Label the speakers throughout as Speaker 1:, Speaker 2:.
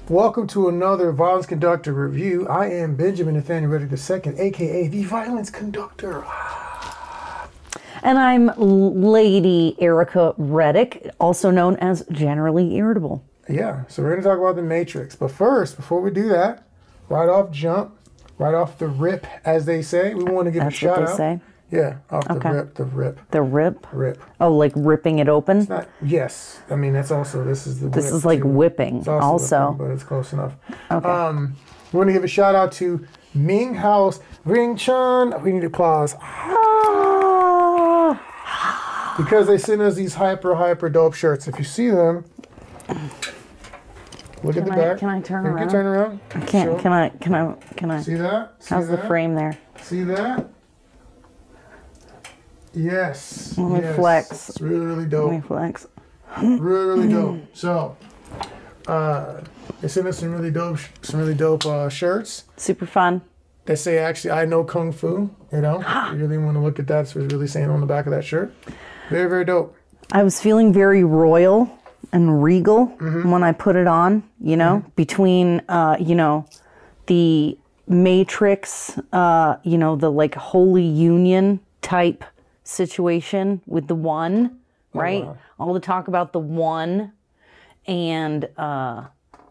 Speaker 1: Welcome to another Violence Conductor review. I am Benjamin Nathaniel Reddick II, aka the Violence Conductor.
Speaker 2: And I'm Lady Ericka Reddick, also known as Generally Irritable.
Speaker 1: Yeah, so we're going to talk about The Matrix. But first, before we do that, right off the rip, as they say, we want to give a shout out.
Speaker 2: Say?
Speaker 1: Yeah, off the rip.
Speaker 2: The rip?
Speaker 1: Rip.
Speaker 2: Oh, like ripping it open?
Speaker 1: It's not, yes. I mean, that's also, this is the
Speaker 2: This
Speaker 1: whip
Speaker 2: is like
Speaker 1: too.
Speaker 2: whipping
Speaker 1: It's
Speaker 2: also.
Speaker 1: whipping, but it's close enough.
Speaker 2: Okay.
Speaker 1: We want to give a shout out to MingHouse Wing Chun. We need applause. Because they sent us these hyper dope shirts. If you see them, look at the back.
Speaker 2: Can I turn
Speaker 1: You
Speaker 2: around?
Speaker 1: can turn around.
Speaker 2: I can't.
Speaker 1: Sure.
Speaker 2: Can I?
Speaker 1: See that?
Speaker 2: How's the frame there?
Speaker 1: See that? Yes.
Speaker 2: Let me flex.
Speaker 1: It's really dope.
Speaker 2: Let me flex.
Speaker 1: Really dope. So, they sent us some really dope shirts.
Speaker 2: Super fun.
Speaker 1: They say, actually, I know Kung Fu, you know? You really want to look at that. That's what it's really saying on the back of that shirt. Very dope.
Speaker 2: I was feeling very royal and regal when I put it on, you know, between, you know, the Matrix, you know, the like Holy Union type situation with the one, right?
Speaker 1: Wow.
Speaker 2: All the talk about the one, and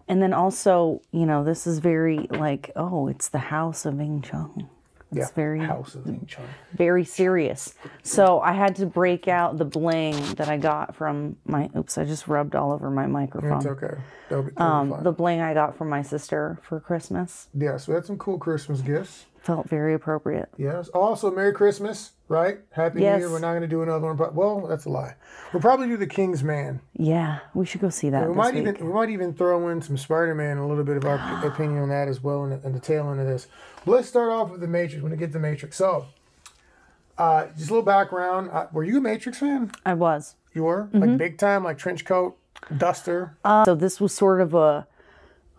Speaker 2: then also, you know, this is very like, oh, it's the house of Wing Chun. It's very
Speaker 1: House of Wing Chun.
Speaker 2: Very serious. So I had to break out the bling that I got from my. Oops, I just rubbed all over my microphone.
Speaker 1: It's okay. That'll be fine.
Speaker 2: The bling I got from my sister for Christmas.
Speaker 1: Yeah, so we had some cool Christmas gifts.
Speaker 2: Felt very appropriate.
Speaker 1: Yes. Also, Merry Christmas, right? Happy New Year. We're not going to do another one, but well, that's a lie. We'll probably do The King's Man.
Speaker 2: Yeah, we should go see that.
Speaker 1: We might even throw in some Spider-Man, a little bit of our opinion on that as well, in the tail end of this. But let's start off with The Matrix. When we get to The Matrix, so just a little background. Were you a Matrix fan?
Speaker 2: I was.
Speaker 1: You were like big time, like trench coat, duster.
Speaker 2: So this was sort of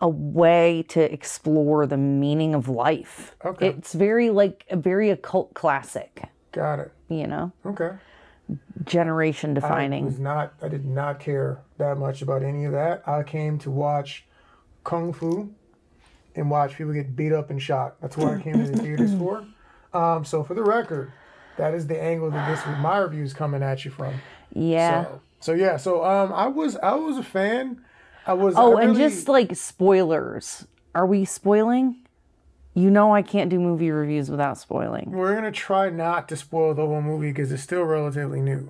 Speaker 2: a way to explore the meaning of life.
Speaker 1: Okay.
Speaker 2: It's very like a very occult classic.
Speaker 1: Got it.
Speaker 2: You know,
Speaker 1: Okay.
Speaker 2: generation defining.
Speaker 1: I did not care that much about any of that. I came to watch Kung Fu and watch people get beat up and shot. That's what I came to the theaters for. So for the record, that is the angle that my review is coming at you from.
Speaker 2: Yeah.
Speaker 1: So I was a fan.
Speaker 2: And just like spoilers. Are we spoiling? You know I can't do movie reviews without spoiling.
Speaker 1: We're gonna try not to spoil the whole movie because it's still relatively new.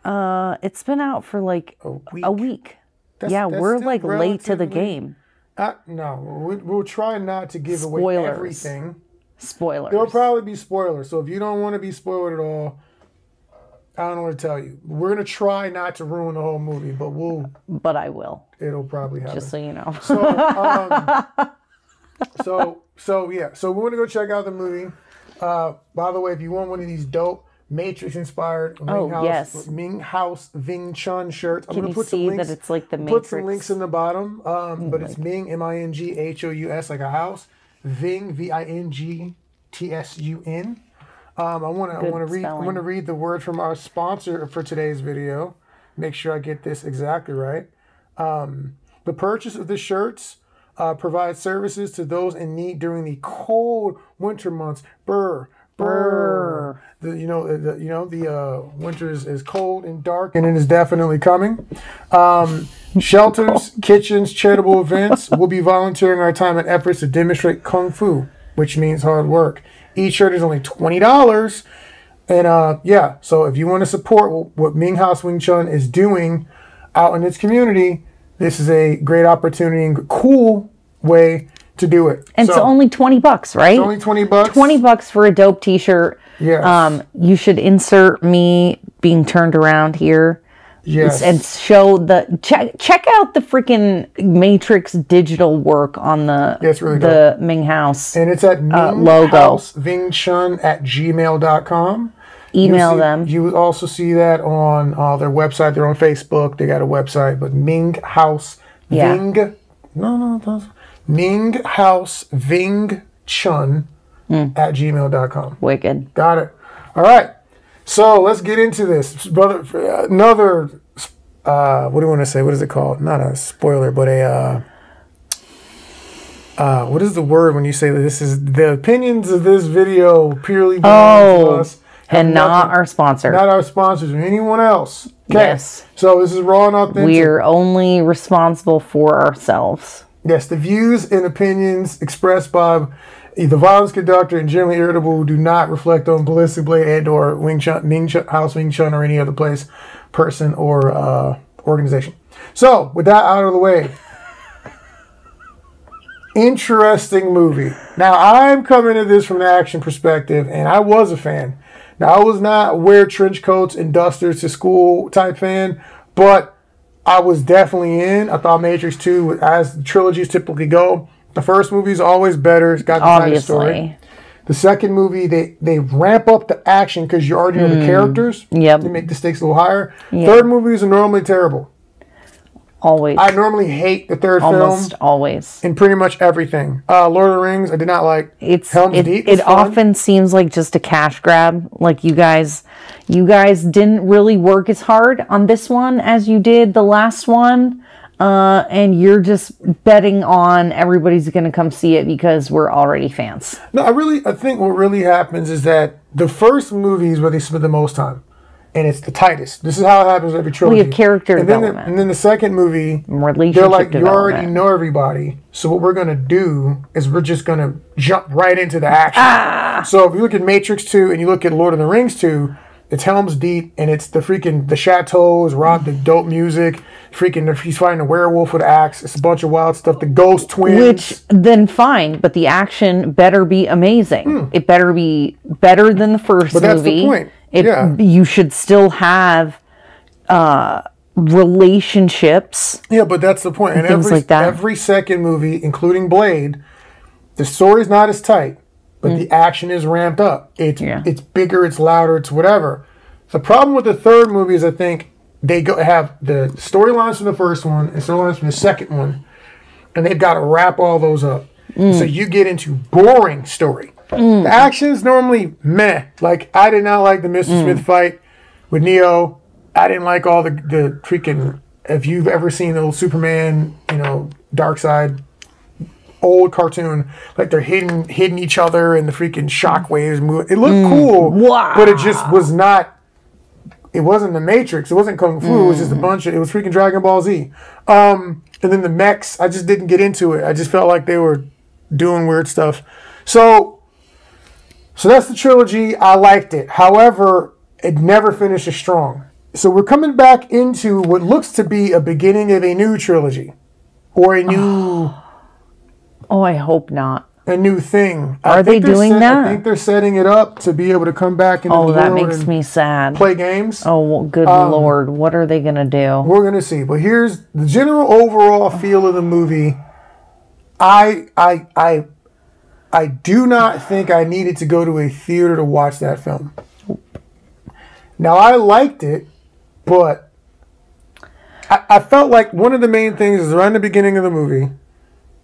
Speaker 2: It's been out for like a week.
Speaker 1: That's
Speaker 2: we're
Speaker 1: still
Speaker 2: like late to the
Speaker 1: relatively-
Speaker 2: game.
Speaker 1: No, we'll try not to give away
Speaker 2: Spoilers.
Speaker 1: everything.
Speaker 2: Spoilers.
Speaker 1: There'll probably be spoilers. So if you don't want to be spoiled at all, I don't know what to tell you. We're gonna try not to ruin the whole movie, but
Speaker 2: But I will.
Speaker 1: it'll probably happen.
Speaker 2: Just so you know.
Speaker 1: So we're gonna go check out the movie. By the way, if you want one of these dope Matrix-inspired MingHouse Wing Chun shirts, I'm gonna put some links.
Speaker 2: That it's like the Matrix?
Speaker 1: Put some links in the bottom. But it's Ming, MingHouse, like a house. Ving, VINGTSUN. I want to read the word from our sponsor for today's video. Make sure I get this exactly right. The purchase of the shirts provides services to those in need during the cold winter months. Brr. The winter is cold and dark, and it is definitely coming. Shelters, kitchens, charitable events. We'll be volunteering our time and efforts to demonstrate Kung Fu, which means hard work. Each shirt is only $20. And so if you want to support what MingHouse Wing Chun is doing out in its community, this is a great opportunity and cool way to do it.
Speaker 2: And it's only $20, right?
Speaker 1: It's only $20.
Speaker 2: $20 for a dope t-shirt.
Speaker 1: Yes.
Speaker 2: You should insert me being turned around here.
Speaker 1: Yes.
Speaker 2: And show check out the freaking Matrix digital work on the MingHouse.
Speaker 1: And it's at
Speaker 2: logo.
Speaker 1: MingHouseWingChun@gmail.com.
Speaker 2: Email them.
Speaker 1: You also see that on their website. They're on Facebook. They got a website, but MingHouse MingHouse Wing Chun @gmail.com.
Speaker 2: Wicked.
Speaker 1: Got it. All right. So let's get into this, brother. Another, what do you want to say? What is it called? Not a spoiler, but a what is the word when you say that this is the opinions of this video purely belong to us
Speaker 2: and not our sponsor,
Speaker 1: not our sponsors or anyone else. Okay.
Speaker 2: Yes.
Speaker 1: So this is raw and authentic.
Speaker 2: We're only responsible for ourselves.
Speaker 1: Yes, the views and opinions expressed by the Violence Conductor and Generally Irritable do not reflect on Ballistic Blade and or MingHouse Wing Chun or any other place, person, or organization. So, with that out of the way, interesting movie. Now, I'm coming at this from an action perspective, and I was a fan. Now, I was not wear trench coats and dusters to school type fan, but I was definitely in. I thought Matrix 2, as the trilogies typically go, the first movie is always better. It's got the kind of story. The second movie, they ramp up the action because you already know the characters.
Speaker 2: Yep.
Speaker 1: They make the stakes a little higher.
Speaker 2: Yep.
Speaker 1: Third movies are normally terrible.
Speaker 2: Always.
Speaker 1: I normally hate the third
Speaker 2: Almost
Speaker 1: film.
Speaker 2: always.
Speaker 1: In pretty much everything. Lord of the Rings, I did not like. Helm's Deep.
Speaker 2: It often seems like just a cash grab. Like you guys didn't really work as hard on this one as you did the last one. And you're just betting on everybody's going to come see it because we're already fans.
Speaker 1: No, I think what really happens is that the first movie is where they spend the most time. And it's the tightest. This is how it happens with every trilogy.
Speaker 2: We have character development.
Speaker 1: And then the second movie,
Speaker 2: relationship
Speaker 1: they're like, you
Speaker 2: development.
Speaker 1: already know everybody. So what we're going to do is we're just going to jump right into the action. So if you look at Matrix 2 and you look at Lord of the Rings 2, it's Helm's Deep, and it's the chateaus, the dope music, he's fighting a werewolf with an axe. It's a bunch of wild stuff. The ghost twins.
Speaker 2: Which, then fine, but the action better be amazing. It better be better than the first movie.
Speaker 1: But that's the point.
Speaker 2: You should still have relationships.
Speaker 1: Yeah, but that's the point. And
Speaker 2: things like that.
Speaker 1: Every second movie, including Blade, the story's not as tight, but the action is ramped up. It's bigger, it's louder, it's whatever. The problem with the third movie is I think they have the storylines from the first one and storylines from the second one, and they've got to wrap all those up. So you get into boring story. The action's normally meh. Like, I did not like the Mr. Smith fight with Neo. I didn't like all the freaking, if you've ever seen the old Superman, Dark Side, old cartoon, like they're hitting each other and the freaking shockwaves move. It looked cool, but it just was not, it wasn't the Matrix. It wasn't Kung Fu. It was just it was freaking Dragon Ball Z. And then the mechs, I just didn't get into it. I just felt like they were doing weird stuff. So that's the trilogy. I liked it. However, it never finishes strong. So we're coming back into what looks to be a beginning of a new trilogy. Or a new...
Speaker 2: Oh, I hope not.
Speaker 1: A new thing.
Speaker 2: Are they doing that?
Speaker 1: I think they're setting it up to be able to come back into the world.
Speaker 2: Oh, that makes me sad.
Speaker 1: Play games.
Speaker 2: Oh, well, good Lord. What are they going to do?
Speaker 1: We're going to see. But here's the general overall feel of the movie. I do not think I needed to go to a theater to watch that film. Now, I liked it, but I felt like one of the main things is around the beginning of the movie,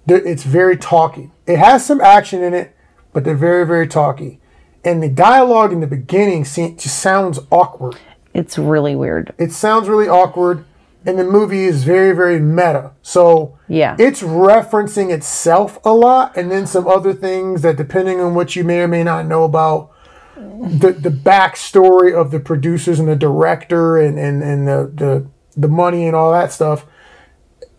Speaker 1: it's very talky. It has some action in it, but they're very, very talky. And the dialogue in the beginning just sounds awkward.
Speaker 2: It's really weird.
Speaker 1: It sounds really awkward. And the movie is very, very meta. So it's referencing itself a lot, and then some other things that, depending on what you may or may not know about the backstory of the producers and the director and the money and all that stuff,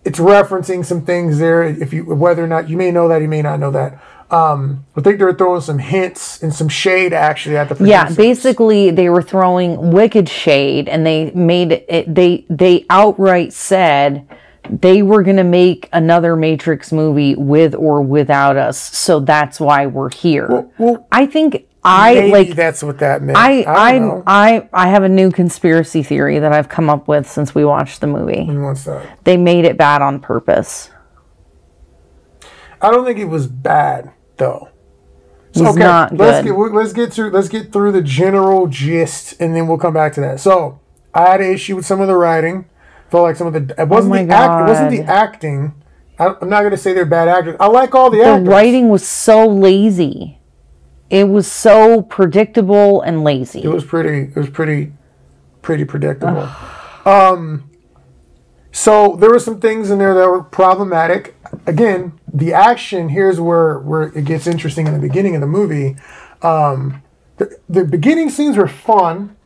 Speaker 1: it's referencing some things there. Whether or not you may know that, you may not know that. I think they're throwing some hints and some shade actually at the producers.
Speaker 2: Yeah, basically they were throwing wicked shade, and they made it. They outright said they were going to make another Matrix movie with or without us, so that's why we're here.
Speaker 1: Well,
Speaker 2: I think
Speaker 1: maybe that's what that meant.
Speaker 2: I have a new conspiracy theory that I've come up with since we watched the movie.
Speaker 1: And what's that?
Speaker 2: They made it bad on purpose.
Speaker 1: I don't think it was bad though.
Speaker 2: So, okay, not good.
Speaker 1: Let's get through the general gist, and then we'll come back to that. So I had an issue with some of the writing. Felt like some of the it wasn't the acting. I'm not going to say they're bad actors. I like all the actors.
Speaker 2: The writing was so lazy. It was so predictable and lazy.
Speaker 1: It was pretty predictable. So there were some things in there that were problematic. again, the action, here's where it gets interesting in the beginning of the movie. The beginning scenes were fun.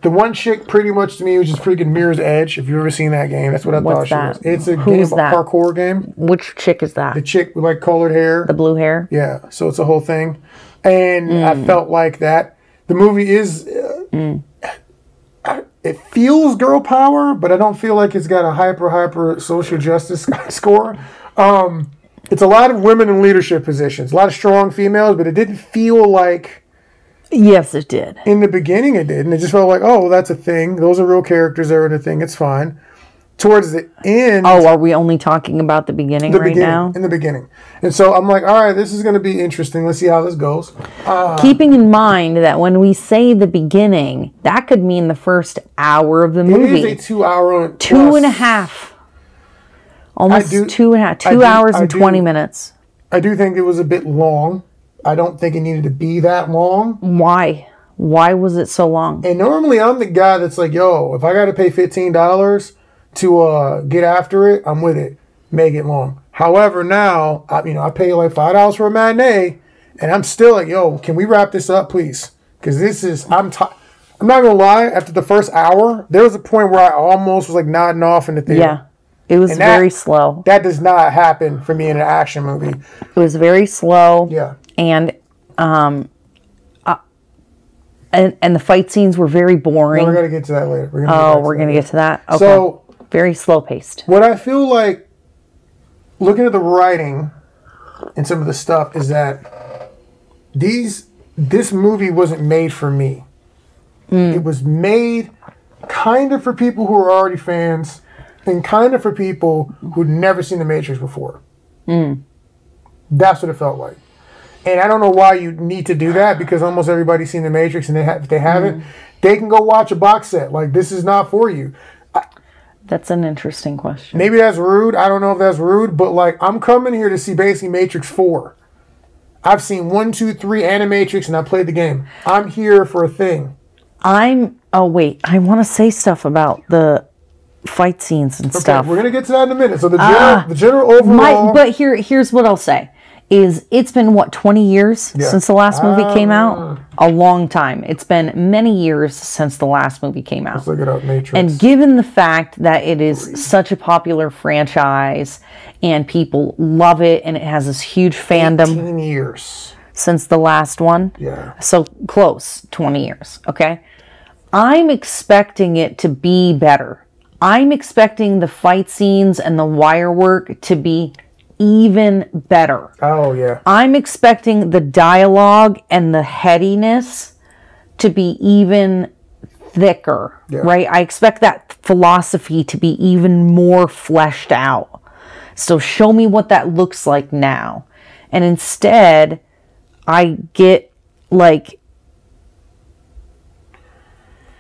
Speaker 1: The one chick, pretty much to me, was just freaking Mirror's Edge. If you've ever seen that game, that's what I thought she was. It's a parkour game.
Speaker 2: Which chick is that?
Speaker 1: The chick with like colored hair.
Speaker 2: The blue hair?
Speaker 1: Yeah, so it's a whole thing. And I felt like that. The movie is, it feels girl power, but I don't feel like it's got a hyper social justice score. It's a lot of women in leadership positions, a lot of strong females, but it didn't feel like...
Speaker 2: Yes, it did.
Speaker 1: In the beginning, it did. And it just felt like, oh, well, that's a thing. Those are real characters. They're in a thing. It's fine. Towards the end...
Speaker 2: Oh, are we only talking about the beginning now?
Speaker 1: In the beginning. And so I'm like, all right, this is going to be interesting. Let's see how this goes.
Speaker 2: Keeping in mind that when we say the beginning, that could mean the first hour of the movie.
Speaker 1: It is a 2 hour...
Speaker 2: Two and a half. Almost 2.5. 2 hours and 20 minutes.
Speaker 1: I do think it was a bit long. I don't think it needed to be that long.
Speaker 2: Why? Why was it so long?
Speaker 1: And normally I'm the guy that's like, yo, if I got to pay $15 to get after it, I'm with it. Make it long. However, now, I pay like $5 for a matinee, and I'm still like, yo, can we wrap this up, please? Because this is, I'm not going to lie, after the first hour, there was a point where I almost was like nodding off in the theater.
Speaker 2: Yeah. It was very slow.
Speaker 1: That does not happen for me in an action movie.
Speaker 2: It was very slow.
Speaker 1: Yeah.
Speaker 2: And and the fight scenes were very boring.
Speaker 1: No, we're gonna get to that later.
Speaker 2: We're gonna get to that. Okay.
Speaker 1: So
Speaker 2: very slow paced.
Speaker 1: What I feel like, looking at the writing and some of the stuff, is that this movie wasn't made for me. It was made kind of for people who are already fans, and kind of for people who'd never seen The Matrix before. That's what it felt like. And I don't know why you need to do that, because almost everybody's seen The Matrix, and if they haven't, they can go watch a box set. Like, this is not for you.
Speaker 2: That's an interesting question.
Speaker 1: Maybe that's rude. I don't know if that's rude, but like, I'm coming here to see basically Matrix 4. I've seen 1, 2, 3 Animatrix, and I played the game. I'm here for a thing.
Speaker 2: Oh wait, I want to say stuff about the fight scenes and stuff.
Speaker 1: We're gonna get to that in a minute. So the general overall.
Speaker 2: But here's what I'll say: is it's been what 20 years since the last movie came out? A long time. It's been many years since the last movie came out.
Speaker 1: Let's look it up, Matrix.
Speaker 2: And given the fact that it is such a popular franchise and people love it, and it has this huge fandom.
Speaker 1: 18 years
Speaker 2: since the last one.
Speaker 1: Yeah.
Speaker 2: So close, 20 years. Okay. I'm expecting it to be better. I'm expecting the fight scenes and the wire work to be even better.
Speaker 1: Oh, yeah.
Speaker 2: I'm expecting the dialogue and the headiness to be even thicker, right? I expect that philosophy to be even more fleshed out. So show me what that looks like now. And instead, I get like,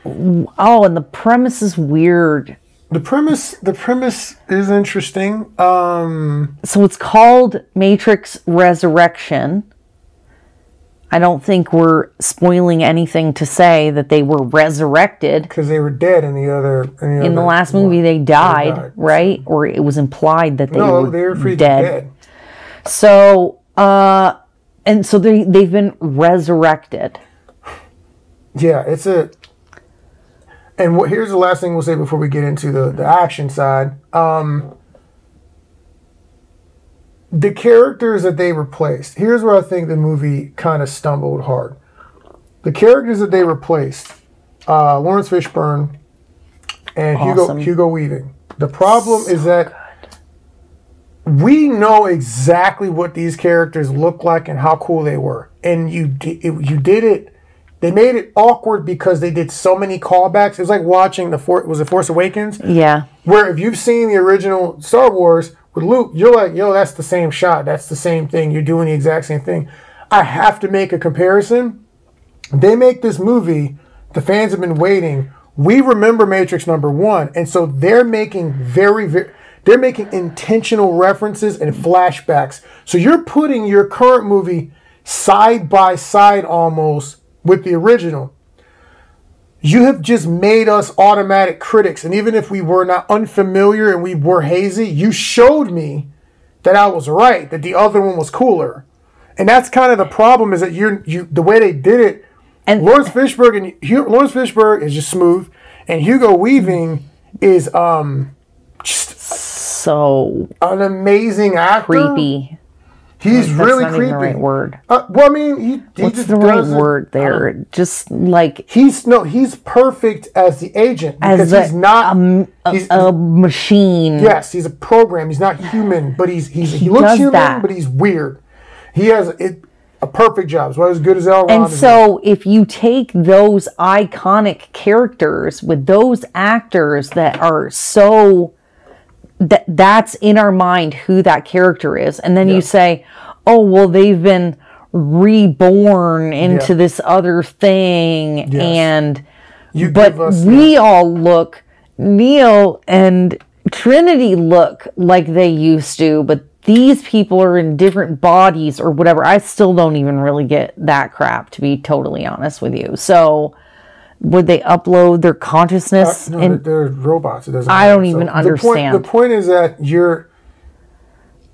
Speaker 2: oh, and the premise is weird.
Speaker 1: The premise is interesting.
Speaker 2: So it's called Matrix Resurrection. I don't think we're spoiling anything to say that they were resurrected.
Speaker 1: Because they were dead in the other...
Speaker 2: In the last movie, they died, right? Or it was implied that they were dead. So, and so they've been resurrected.
Speaker 1: Yeah, it's a... And here's the last thing we'll say before we get into the action side. The characters that they replaced. Here's where I think the movie kind of stumbled hard. The characters that they replaced. Lawrence Fishburne and Hugo Weaving. The problem is that we know exactly what these characters look like and how cool they were. And you did it. They made it awkward because they did so many callbacks. It was like watching Force Awakens?
Speaker 2: Yeah.
Speaker 1: Where if you've seen the original Star Wars with Luke, you're like, yo, that's the same shot. That's the same thing. You're doing the exact same thing. I have to make a comparison. They make this movie. The fans have been waiting. We remember Matrix #1. And so they're making they're making intentional references and flashbacks. So you're putting your current movie side by side almost with the original. You have just made us automatic critics. And even if we were not unfamiliar and we were hazy, you showed me that I was right, that the other one was cooler. And that's kind of the problem, is that the way they did it, and Lawrence Fishburne is just smooth, and Hugo Weaving is just
Speaker 2: so
Speaker 1: an amazing actor.
Speaker 2: Creepy.
Speaker 1: He's really
Speaker 2: not
Speaker 1: creepy.
Speaker 2: Even the right word.
Speaker 1: Well, I mean, he
Speaker 2: What's
Speaker 1: just
Speaker 2: the right word there? Just like
Speaker 1: he's perfect as the agent, because he's not
Speaker 2: a machine.
Speaker 1: Yes, he's a program. He's not human, but he looks human, but he's weird. He has a perfect job. It's as good as Elrond.
Speaker 2: And so, if you take those iconic characters with those actors that are so that's in our mind who that character is, and then you say, oh, well, they've been reborn into this other thing, and we all look, Neil and Trinity look like they used to, but these people are in different bodies or whatever. I still don't even really get that crap, to be totally honest with you. So would they upload their consciousness?
Speaker 1: No, they're robots. It doesn't
Speaker 2: I don't even understand.
Speaker 1: The point is that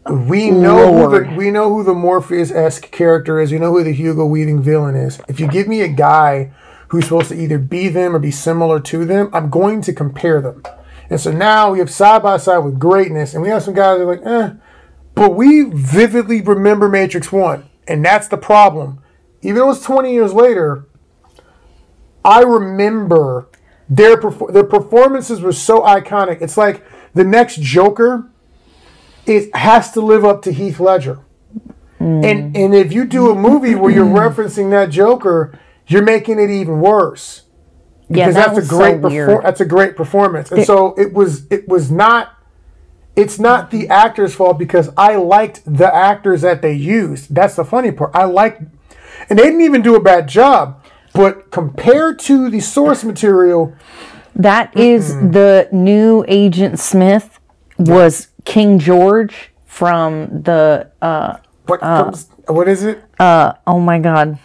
Speaker 1: we know who the Morpheus-esque character is. We know who the Hugo Weaving villain is. If you give me a guy who's supposed to either be them or be similar to them, I'm going to compare them. And so now we have side by side with greatness, and we have some guys that are like, but we vividly remember Matrix 1, and that's the problem. Even though it's 20 years later, I remember their performances were so iconic. It's like the next Joker, it has to live up to Heath Ledger. And if you do a movie where you're referencing that Joker, you're making it even worse. Because that's a great performance. And so it's not the actor's fault, because I liked the actors that they used. That's the funny part. And they didn't even do a bad job. But compared to the source material,
Speaker 2: that is the new Agent Smith was King George from the
Speaker 1: what is it?
Speaker 2: Oh my God.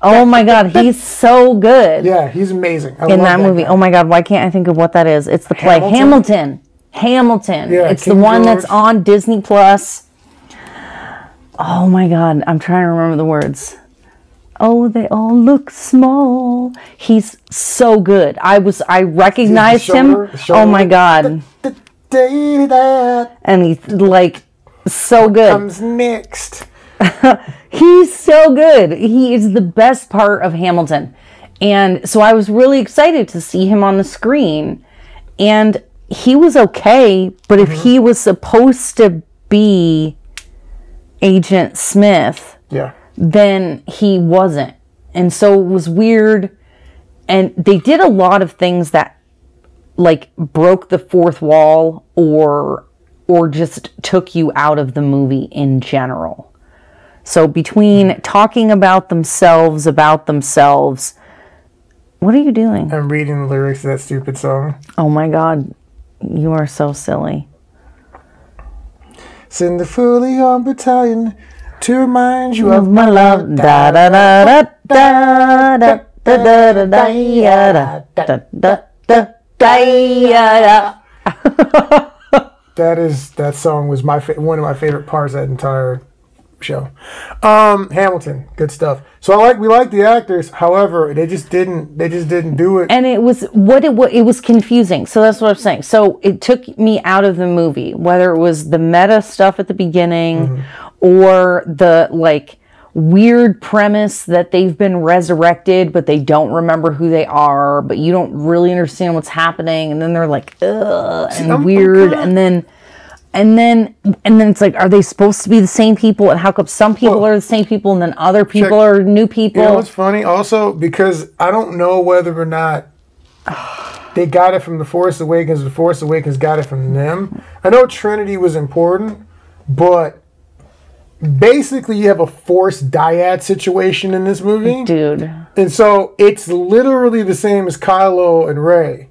Speaker 2: Oh my God, he's so good.
Speaker 1: Yeah, he's amazing.
Speaker 2: In that movie. Oh my God, why can't I think of what that is? It's the play Hamilton. Yeah, it's King the one George. That's on Disney Plus. Oh my God, I'm trying to remember the words. Oh, they all look small. He's so good. I recognized him. Oh my God. And he's like so good.
Speaker 1: Comes next.
Speaker 2: He's so good. He is the best part of Hamilton. And so I was really excited to see him on the screen. And he was okay, but if he was supposed to be Agent Smith, then he wasn't. And so it was weird. And they did a lot of things that like broke the fourth wall or just took you out of the movie in general. So between talking about themselves, what are you doing?
Speaker 1: I'm reading the lyrics of that stupid song.
Speaker 2: Oh my God. You are so silly.
Speaker 1: Send the fully armed battalion to remind you of
Speaker 2: my love. Da da da da da da da da da da da da.
Speaker 1: That song was one of my favorite parts of that entire show. Hamilton, good stuff. So we like the actors, however, they just didn't do it.
Speaker 2: And it was confusing. So that's what I'm saying. So it took me out of the movie, whether it was the meta stuff at the beginning or the like weird premise that they've been resurrected, but they don't remember who they are, but you don't really understand what's happening, and then they're like, ugh, and weird, and then it's like, are they supposed to be the same people? And how come some people are the same people and then other people are new people?
Speaker 1: You know what's funny? Also, because I don't know whether or not they got it from The Force Awakens, or The Force Awakens got it from them. I know Trinity was important, but basically you have a Force dyad situation in this movie.
Speaker 2: Dude.
Speaker 1: And so it's literally the same as Kylo and Rey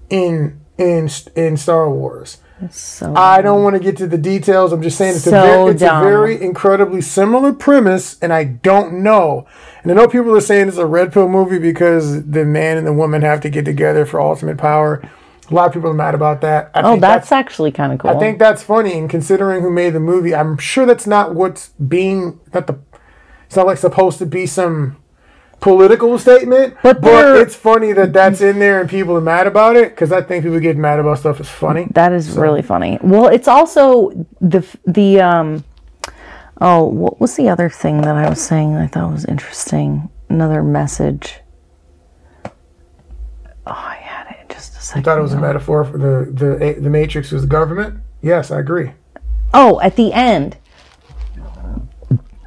Speaker 1: in in Star Wars.
Speaker 2: So
Speaker 1: I don't want to get to the details. I'm just saying it's a very incredibly similar premise, and I don't know. And I know people are saying it's a red pill movie because the man and the woman have to get together for ultimate power. A lot of people are mad about that. I think
Speaker 2: that's actually kind of cool.
Speaker 1: I think that's funny, and considering who made the movie, I'm sure that's not what's being. It's not like supposed to be some political statement, but it's funny that that's in there and people are mad about it, because I think people getting mad about stuff is funny.
Speaker 2: That is really funny. Well, it's also what was the other thing that I was saying that I thought was interesting? Another message. Oh, I had it just a second.
Speaker 1: I thought it was a metaphor for the Matrix was the government. Yes, I agree.
Speaker 2: Oh, at the end.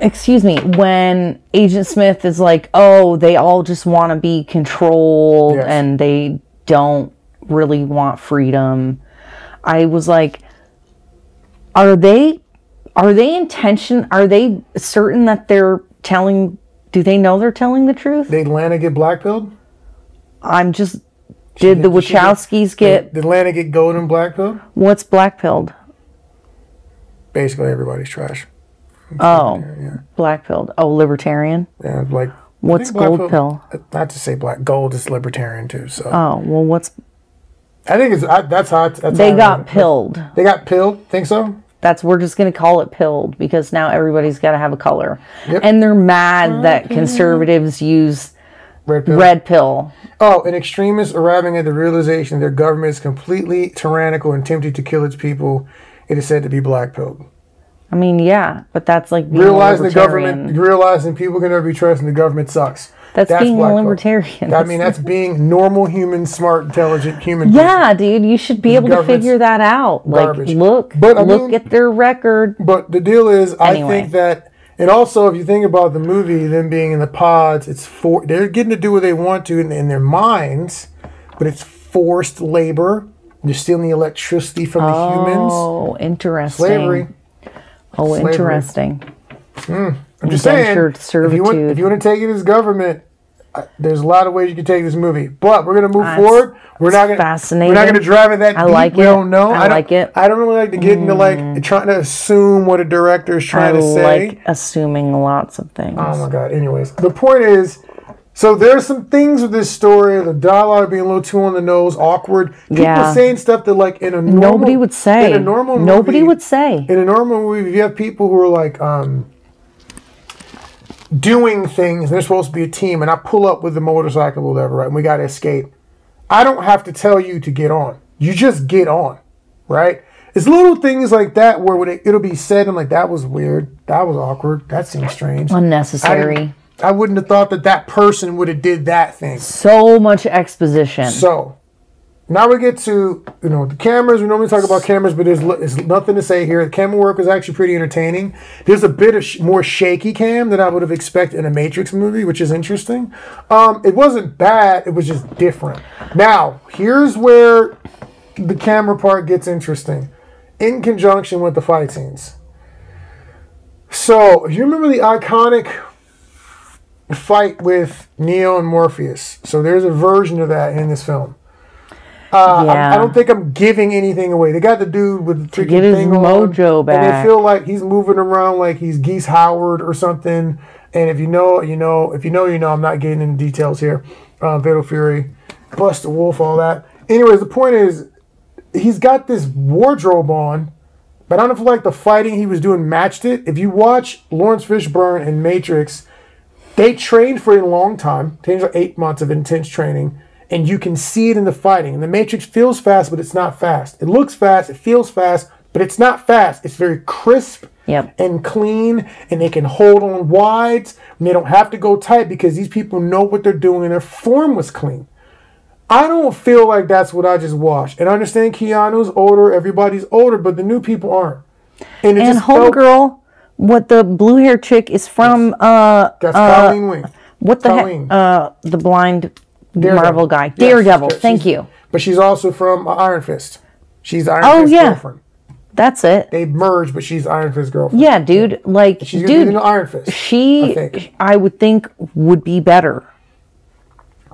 Speaker 2: Excuse me, when Agent Smith is like, oh, they all just want to be controlled and they don't really want freedom. I was like, are they certain that they're telling, do they know they're telling the truth?
Speaker 1: Did Lana get blackpilled?
Speaker 2: Did the Wachowskis get...
Speaker 1: Did Lana get golden blackpilled?
Speaker 2: What's blackpilled?
Speaker 1: Basically everybody's trash.
Speaker 2: Black-pilled. Oh, libertarian?
Speaker 1: Yeah, like...
Speaker 2: What's gold pill?
Speaker 1: Not to say black. Gold is libertarian, too, so...
Speaker 2: Oh, well, what's...
Speaker 1: I think it's... That's hot.
Speaker 2: They got pilled.
Speaker 1: They got pilled? Think so?
Speaker 2: We're just going to call it pilled, because now everybody's got to have a color. Yep. And they're mad that conservatives use red pill.
Speaker 1: Oh, and extremists arriving at the realization their government is completely tyrannical and tempting to kill its people. It is said to be black-pilled.
Speaker 2: I mean, yeah, but that's like being
Speaker 1: realizing the government, realizing people can never be trusted, and the government sucks.
Speaker 2: That's being a libertarian.
Speaker 1: I mean, that's being normal, human, smart, intelligent human.
Speaker 2: Yeah, dude, you should be able to figure that out. Garbage. Like, look at their record.
Speaker 1: But the deal is, I think that, and also if you think about the movie, them being in the pods, they're getting to do what they want to in their minds, but it's forced labor. They're stealing the electricity from the humans.
Speaker 2: Oh, interesting.
Speaker 1: Slavery.
Speaker 2: Oh, interesting.
Speaker 1: I'm just saying, if you want to take it as government, there's a lot of ways you can take this movie. But we're going to move forward. We're not going to drive it that deep.
Speaker 2: Like
Speaker 1: we don't know.
Speaker 2: I like it.
Speaker 1: I don't really like to get into trying to assume what a director is trying to say.
Speaker 2: I like assuming lots of things.
Speaker 1: Oh my God. Anyways, the point is, so there's some things with this story, the dialogue being a little too on the nose, awkward. People saying stuff that like in a normal...
Speaker 2: Nobody would say.
Speaker 1: In a normal movie...
Speaker 2: Nobody would say.
Speaker 1: In a normal movie, if you have people who are like doing things, and they're supposed to be a team, and I pull up with the motorcycle or whatever, right, and we got to escape. I don't have to tell you to get on. You just get on, right? It's little things like that where it'll be said, and like, that was weird. That was awkward. That seems strange.
Speaker 2: Unnecessary.
Speaker 1: I wouldn't have thought that person would have did that thing.
Speaker 2: So much exposition.
Speaker 1: So, now we get to, the cameras. We normally talk about cameras, but there's nothing to say here. The camera work was actually pretty entertaining. There's a bit of more shaky cam than I would have expected in a Matrix movie, which is interesting. It wasn't bad. It was just different. Now, here's where the camera part gets interesting. In conjunction with the fight scenes. So, you remember the iconic fight with Neo and Morpheus? So there's a version of that in this film. I don't think I'm giving anything away. They got the dude with the
Speaker 2: to get his mojo back,
Speaker 1: and they feel like he's moving around like he's Geese Howard or something. And if you know, you know. If you know, you know. I'm not getting into details here. Fatal Fury, Bust the Wolf, all that. Anyways, the point is, he's got this wardrobe on, but I don't feel like the fighting he was doing matched it. If you watch Lawrence Fishburne and Matrix, they trained for a long time. It takes 8 months of intense training. And you can see it in the fighting. And the Matrix feels fast, but it's not fast. It looks fast, it feels fast, but it's not fast. It's very crisp and clean, and they can hold on wides, and they don't have to go tight because these people know what they're doing, and their form was clean. I don't feel like that's what I just watched. And I understand Keanu's older, everybody's older, but the new people aren't. And
Speaker 2: Homegirl, what the blue-hair chick is from...
Speaker 1: that's Colleen Wing.
Speaker 2: What the heck? The blind... Daredevil. Marvel guy. Daredevil. Thank you.
Speaker 1: But she's also from Iron Fist. She's Iron Fist's girlfriend.
Speaker 2: That's it.
Speaker 1: They merged, but she's Iron Fist's girlfriend.
Speaker 2: Yeah, dude. Like,
Speaker 1: she's gonna be the Iron Fist.
Speaker 2: I would think, would be better.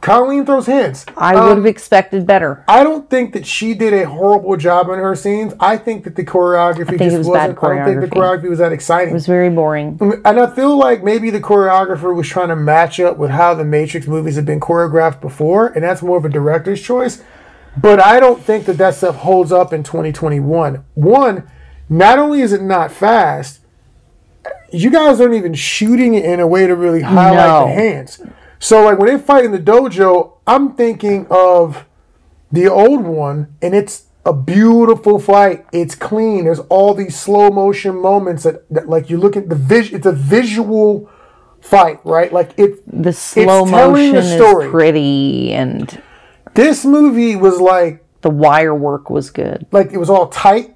Speaker 1: Colleen throws hands.
Speaker 2: I would have expected better.
Speaker 1: I don't think that she did a horrible job in her scenes. I think that the choreography just wasn't. I don't think the choreography was that exciting.
Speaker 2: It was very boring.
Speaker 1: And I feel like maybe the choreographer was trying to match up with how the Matrix movies have been choreographed before, and that's more of a director's choice. But I don't think that stuff holds up in 2021. One, not only is it not fast, you guys aren't even shooting it in a way to really highlight the hands. So, like, when they fight in the dojo, I'm thinking of the old one, and it's a beautiful fight. It's clean. There's all these slow motion moments that like, you look at it's a visual fight, right? Like,
Speaker 2: the slow motion is pretty, and
Speaker 1: this movie was like,
Speaker 2: the wire work was good.
Speaker 1: Like, it was all tight.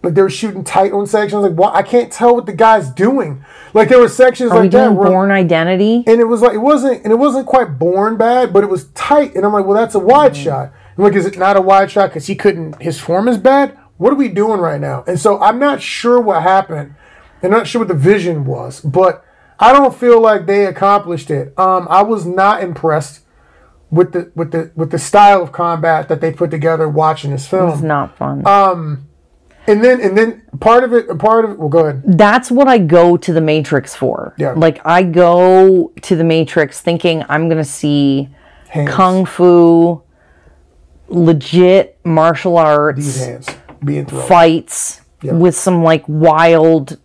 Speaker 1: Like, they were shooting tight on sections. Like, what? I can't tell what the guy's doing. Like, there were sections like that.
Speaker 2: Born Identity?
Speaker 1: And it was like, it wasn't quite Born bad, but it was tight. And I'm like, well, that's a wide shot. I'm like, is it not a wide shot because his form is bad? What are we doing right now? And so I'm not sure what happened. I'm not sure what the vision was, but I don't feel like they accomplished it. I was not impressed with the style of combat that they put together watching this film.
Speaker 2: It was not fun.
Speaker 1: And then part of it, well, go ahead.
Speaker 2: That's what I go to the Matrix for.
Speaker 1: Yeah.
Speaker 2: Like, I go to the Matrix thinking I'm going to see kung fu, legit martial arts,
Speaker 1: these hands being thrown,
Speaker 2: fights with some like wild,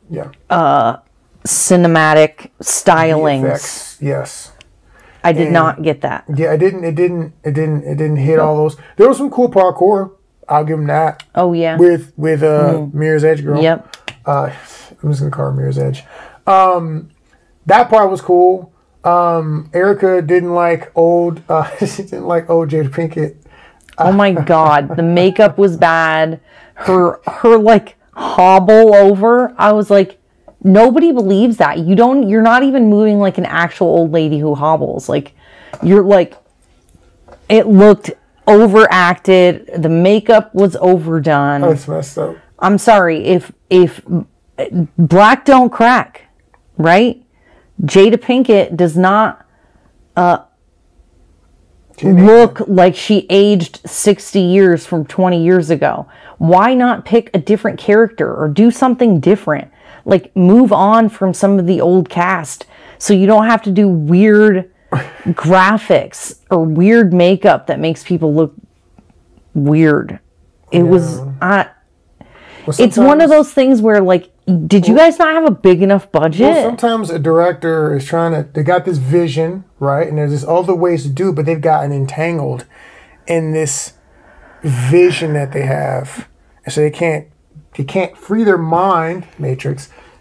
Speaker 2: cinematic stylings.
Speaker 1: Yes.
Speaker 2: I did not get that.
Speaker 1: Yeah, it didn't hit all those. There was some cool parkour. I'll give them that.
Speaker 2: Oh yeah.
Speaker 1: With Mirror's Edge girl.
Speaker 2: Yep.
Speaker 1: I'm just gonna call her Mirror's Edge. That part was cool. Ericka didn't like old. She didn't like old Jada Pinkett.
Speaker 2: Oh my god, the makeup was bad. Her like hobble over. I was like, nobody believes that. You're not even moving like an actual old lady who hobbles. Like, you're like, it looked overacted. The makeup was overdone.
Speaker 1: That's messed up.
Speaker 2: I'm sorry, if black don't crack, right? Jada Pinkett does not look like she aged 60 years from 20 years ago. Why not pick a different character or do something different? Like, move on from some of the old cast so you don't have to do weird graphics or weird makeup that makes people look weird. It was it's one of those things where, like, did you guys not have a big enough budget?
Speaker 1: Well, sometimes a director is they got this vision, right? And there's other ways to do it, but they've gotten entangled in this vision that they have. And so they can't free their mind,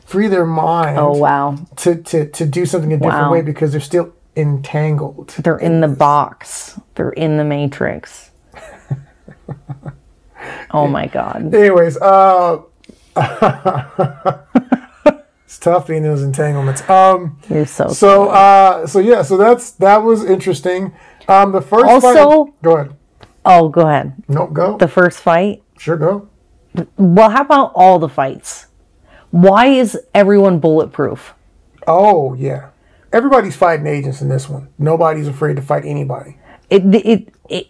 Speaker 1: free their mind.
Speaker 2: Oh, wow.
Speaker 1: To do something a different way because they're still entangled.
Speaker 2: They're in the box. They're in the Matrix. Oh my god.
Speaker 1: Anyways, it's tough being in those entanglements.
Speaker 2: You're so
Speaker 1: that was interesting. The first
Speaker 2: also
Speaker 1: fight, go ahead.
Speaker 2: Oh, go ahead.
Speaker 1: No, go.
Speaker 2: The first fight?
Speaker 1: Sure, go.
Speaker 2: Well, how about all the fights? Why is everyone bulletproof?
Speaker 1: Oh, yeah. Everybody's fighting agents in this one. Nobody's afraid to fight anybody.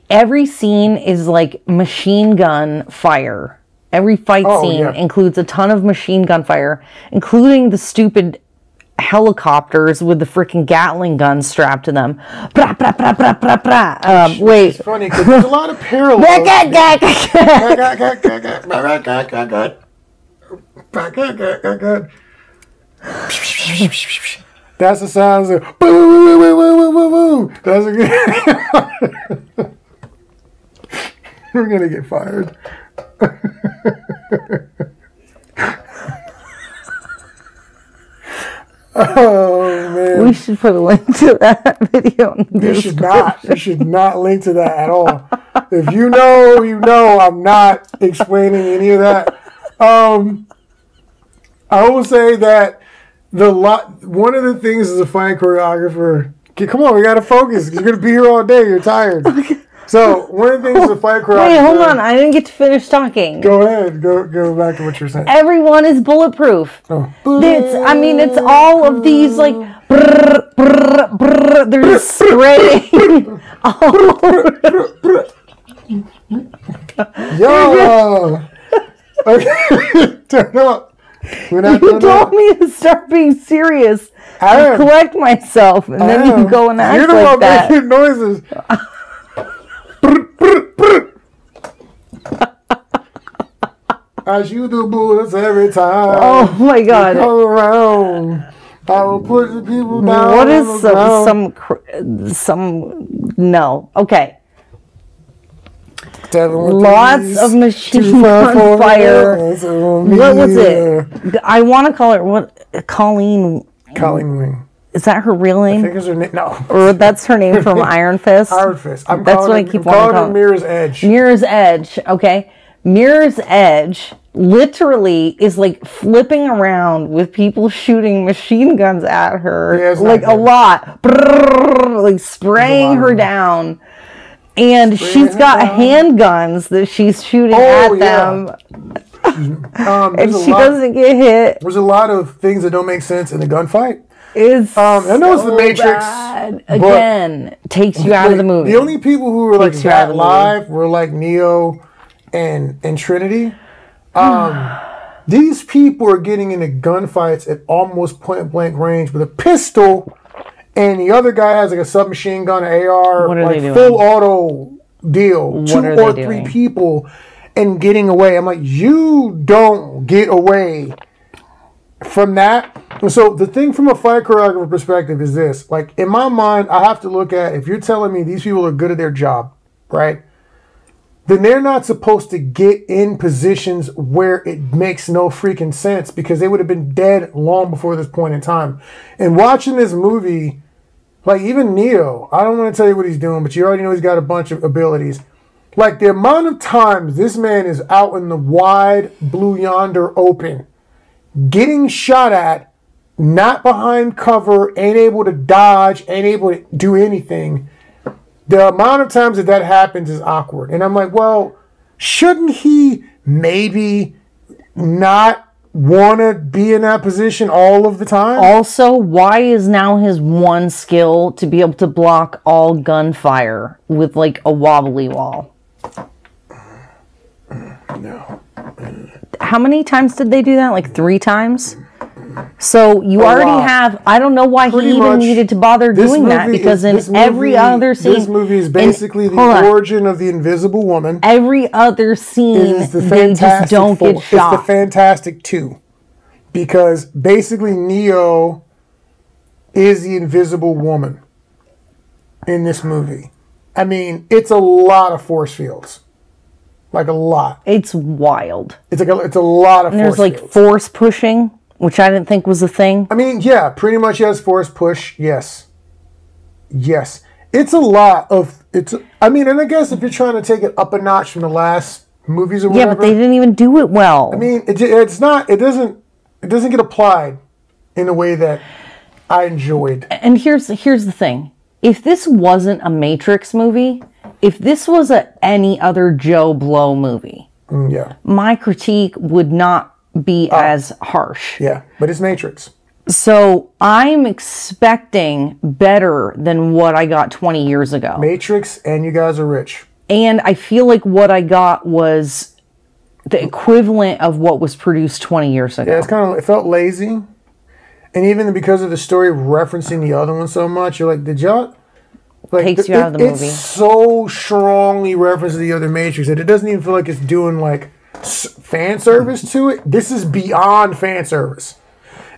Speaker 2: Every scene is like machine gun fire. Every fight scene includes a ton of machine gun fire, including the stupid helicopters with the freaking Gatling guns strapped to them. Blah, blah, blah, blah, blah, blah. Wait.
Speaker 1: It's funny because there's a lot of parallels. That's the sounds of boo, boo, boo, boo, boo, boo. That's a good. We're gonna get fired. Oh man!
Speaker 2: We should put a link to that video.
Speaker 1: You should not link to that at all. If you know, you know. I'm not explaining any of that. I will say that one of the things as a fight choreographer. Come on, we gotta focus. You're gonna be here all day. You're tired. So one of the things as a fight choreographer.
Speaker 2: Wait, hold on. I didn't get to finish talking.
Speaker 1: Go ahead. Go back to what you're saying.
Speaker 2: Everyone is bulletproof.
Speaker 1: Oh.
Speaker 2: It's all of these like brr, brr, brr, They're just spraying all over.
Speaker 1: Yo! Okay, turn up.
Speaker 2: You told me to start being serious and collect myself, and then you go and act
Speaker 1: You're the
Speaker 2: like
Speaker 1: one
Speaker 2: that.
Speaker 1: making noises. As you do bullets every time.
Speaker 2: Oh my God!
Speaker 1: Go around. I will push the people down.
Speaker 2: What is some? No. Okay. Lots of machine gun fire. What was it? I want to call her what? Colleen.
Speaker 1: Colleen Wing.
Speaker 2: Is that her real name?
Speaker 1: I think it's her name. No.
Speaker 2: Or that's her name from Iron Fist.
Speaker 1: Iron Fist.
Speaker 2: That's what I keep calling
Speaker 1: her. Mirror's Edge.
Speaker 2: Mirror's Edge. Okay. Mirror's Edge literally is like flipping around with people shooting machine guns at her, like a lot, like spraying her down. And she's got handguns that she's shooting at them. And she doesn't get hit.
Speaker 1: There's a lot of things that don't make sense in the gunfight.
Speaker 2: I
Speaker 1: know it's the Matrix.
Speaker 2: Again, takes you out of the movie.
Speaker 1: The only people who were like that live were like Neo and Trinity. These people are getting into gunfights at almost point blank range with a pistol. And the other guy has like a submachine gun, an AR, like full auto deal. 2 or 3 people and getting away. I'm like, you don't get away from that. So the thing from a fight choreographer perspective is this. Like in my mind, I have to look at, if you're telling me these people are good at their job, right? Then they're not supposed to get in positions where it makes no freaking sense, because they would have been dead long before this point in time. And watching this movie, like even Neo, I don't want to tell you what he's doing, but you already know he's got a bunch of abilities. Like the amount of times this man is out in the wide blue yonder open, getting shot at, not behind cover, ain't able to dodge, ain't able to do anything. The amount of times that happens is awkward. And I'm like, well, shouldn't he maybe not want to be in that position all of the time?
Speaker 2: Also, why is now his one skill to be able to block all gunfire with like a wobbly wall?
Speaker 1: No.
Speaker 2: How many times did they do that? Like 3 times? So you already have, I don't know why he even needed to bother doing that, because in every other scene.
Speaker 1: This movie is basically the origin of the Invisible Woman.
Speaker 2: Every other scene, they just don't get shot.
Speaker 1: It's the Fantastic 2. Because basically Neo is the Invisible Woman in this movie. I mean, it's a lot of force fields. Like a lot.
Speaker 2: It's wild.
Speaker 1: It's a lot of force fields.
Speaker 2: There's like force pushing, which I didn't think was a thing.
Speaker 1: I mean, yeah, pretty much yes, force push, yes. Yes. It's a lot of, I mean, and I guess if you're trying to take it up a notch from the last movies or whatever.
Speaker 2: Yeah, but they didn't even do it well.
Speaker 1: I mean, it doesn't get applied in a way that I enjoyed.
Speaker 2: And here's the thing. If this wasn't a Matrix movie, if this was any other Joe Blow movie, my critique would not be as harsh.
Speaker 1: Yeah, but it's Matrix.
Speaker 2: So I'm expecting better than what I got 20 years ago.
Speaker 1: Matrix, and you guys are rich.
Speaker 2: And I feel like what I got was the equivalent of what was produced 20 years ago.
Speaker 1: Yeah, it felt lazy. And even because of the story referencing the other one so much, you're like, did y'all... Like,
Speaker 2: takes you out of the movie.
Speaker 1: It's so strongly references the other Matrix that it doesn't even feel like it's doing like fan service to it. This is beyond fan service.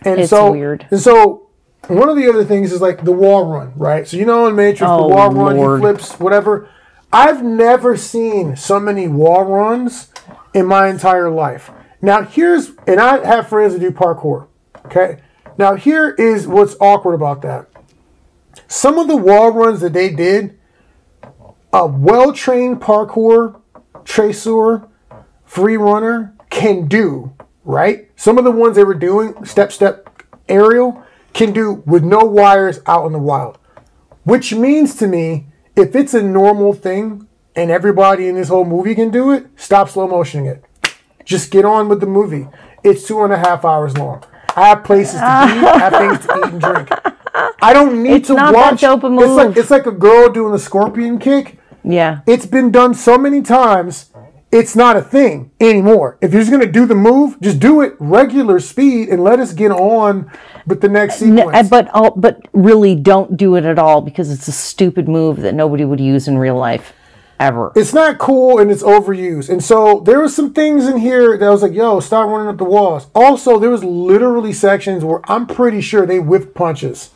Speaker 1: And
Speaker 2: it's
Speaker 1: so
Speaker 2: weird.
Speaker 1: And so one of the other things is like the wall run, right? So you know in Matrix, the wall run, he flips, whatever. I've never seen so many wall runs in my entire life. Now and I have friends that do parkour, okay? Now here is what's awkward about that. Some of the wall runs that they did, a well-trained parkour tracer, free runner can do, right? Some of the ones they were doing, step aerial, can do with no wires out in the wild. Which means to me, if it's a normal thing and everybody in this whole movie can do it, stop slow motioning it. Just get on with the movie. It's 2.5 hours long. I have places to be, I have things to eat and drink. I don't need to
Speaker 2: not
Speaker 1: watch.
Speaker 2: that dope a move.
Speaker 1: It's like a girl doing the scorpion kick.
Speaker 2: Yeah.
Speaker 1: It's been done so many times. It's not a thing anymore. If you're just going to do the move, just do it regular speed and let us get on with the next sequence.
Speaker 2: But really don't do it at all because it's a stupid move that nobody would use in real life ever.
Speaker 1: It's not cool and it's overused. And so there were some things in here that I was like, yo, stop running up the walls. Also, there was literally sections where I'm pretty sure they whiffed punches.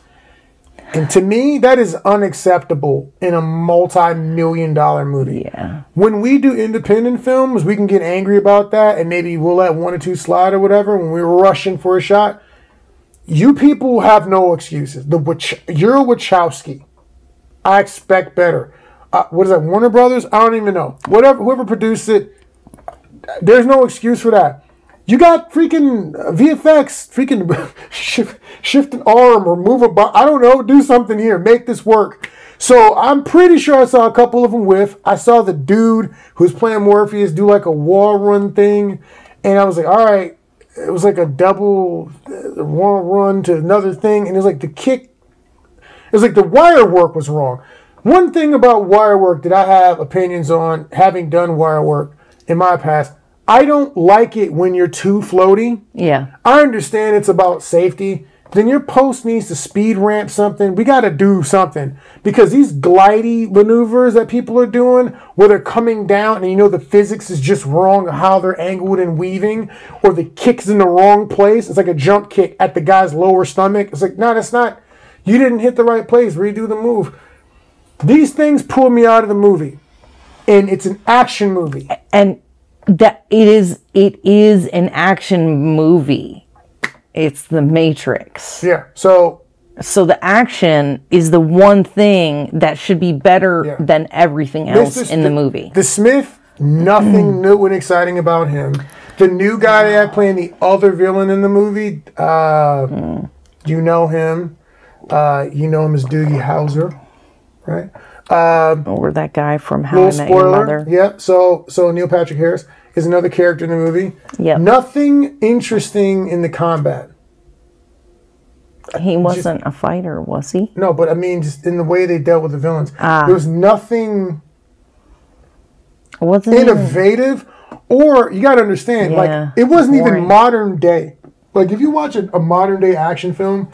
Speaker 1: And to me, that is unacceptable in a multi-million-dollar movie.
Speaker 2: Yeah.
Speaker 1: When we do independent films, we can get angry about that, and maybe we'll let one or two slide or whatever when we're rushing for a shot. You people have no excuses. You're a Wachowski. I expect better. What is that, Warner Brothers? I don't even know. Whoever produced it, there's no excuse for that. You got freaking VFX, freaking shift an arm or move a I don't know, do something here, make this work. So I'm pretty sure I saw a couple of them whiff. I saw the dude who's playing Morpheus do like a wall run thing, and I was like, all right, it was like a double wall run to another thing, and it was like the kick, it was like the wire work was wrong. One thing about wire work that I have opinions on, having done wire work in my past, I don't like it when you're too floaty.
Speaker 2: Yeah.
Speaker 1: I understand it's about safety. Then your post needs to speed ramp something. We got to do something. Because these glidey maneuvers that people are doing, where they're coming down and you know the physics is just wrong, how they're angled and weaving, or the kick's in the wrong place. It's like a jump kick at the guy's lower stomach. It's like, no, that's not. You didn't hit the right place. Redo the move. These things pull me out of the movie. And it's an action movie.
Speaker 2: And that it is an action movie. It's the Matrix.
Speaker 1: Yeah. So
Speaker 2: the action is the one thing that should be better than everything else in the movie.
Speaker 1: The Smith, nothing new and exciting about him. The new guy they had playing the other villain in the movie, you know him. You know him as Doogie Howser, right?
Speaker 2: Or that guy from How I Met Your Mother.
Speaker 1: Yep. So Neil Patrick Harris is another character in the movie.
Speaker 2: Yep.
Speaker 1: Nothing interesting in the combat.
Speaker 2: He wasn't a fighter, was he?
Speaker 1: No, but I mean, just in the way they dealt with the villains, there was nothing innovative. Or you got to understand, like it wasn't even modern day. Like if you watch a modern day action film,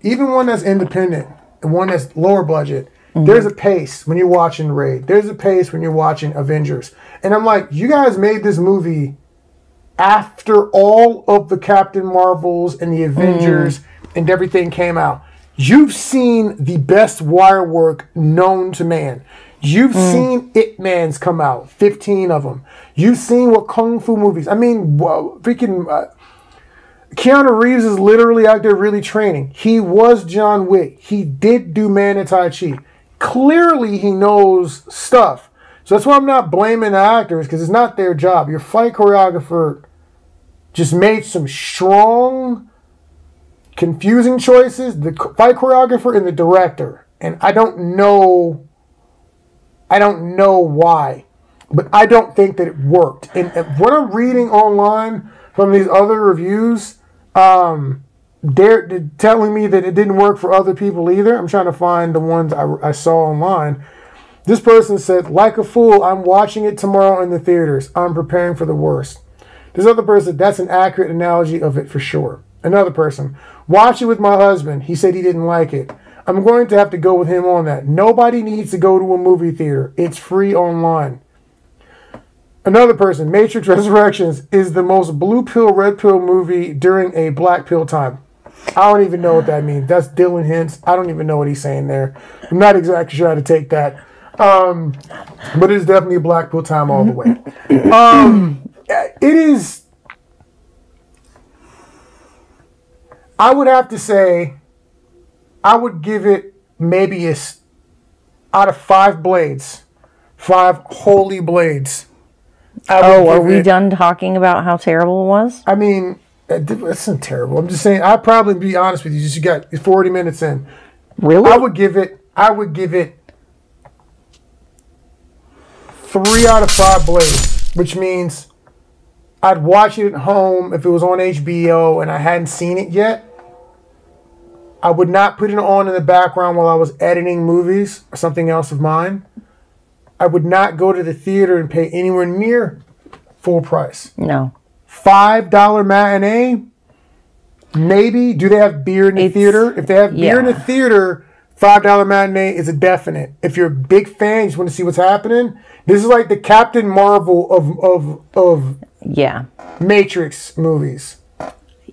Speaker 1: even one that's independent, and one that's lower budget. There's a pace when you're watching Raid. There's a pace when you're watching Avengers. And I'm like, you guys made this movie after all of the Captain Marvels and the Avengers and everything came out. You've seen the best wire work known to man. You've seen It Mans come out, 15 of them. You've seen what Kung Fu movies. I mean, freaking Keanu Reeves is literally out there really training. He was John Wick. He did do Man and Tai Chi. Clearly, he knows stuff. So that's why I'm not blaming the actors, because it's not their job. Your fight choreographer just made some strong, confusing choices. The fight choreographer and the director. And I don't know why. But I don't think that it worked. And what I'm reading online from these other reviews, they're telling me that it didn't work for other people either. I'm trying to find the ones I saw online. This person said, like a fool, I'm watching it tomorrow in the theaters. I'm preparing for the worst. This other person, that's an accurate analogy of it for sure. Another person, watch it with my husband. He said he didn't like it. I'm going to have to go with him on that. Nobody needs to go to a movie theater. It's free online. Another person, Matrix Resurrections is the most blue pill, red pill movie during a black pill time. I don't even know what that means. That's Dylan Hintz. I don't even know what he's saying there. I'm not exactly sure how to take that. But it's definitely a black pill time all the way. It is... I would have to say, I would give it maybe out of 5 blades. 5 holy blades.
Speaker 2: Are we done talking about how terrible it was?
Speaker 1: I mean, that's not terrible. I'm just saying, I'd probably be honest with you. Just you got 40 minutes in.
Speaker 2: Really?
Speaker 1: I would give it 3 out of 5 blades, which means I'd watch it at home if it was on HBO and I hadn't seen it yet. I would not put it on in the background while I was editing movies or something else of mine. I would not go to the theater and pay anywhere near full price.
Speaker 2: No.
Speaker 1: $5 matinee, maybe. Do they have beer in the theater? If they have beer in the theater, $5 matinee is a definite. If you're a big fan, you just want to see what's happening. This is like the Captain Marvel of Matrix movies.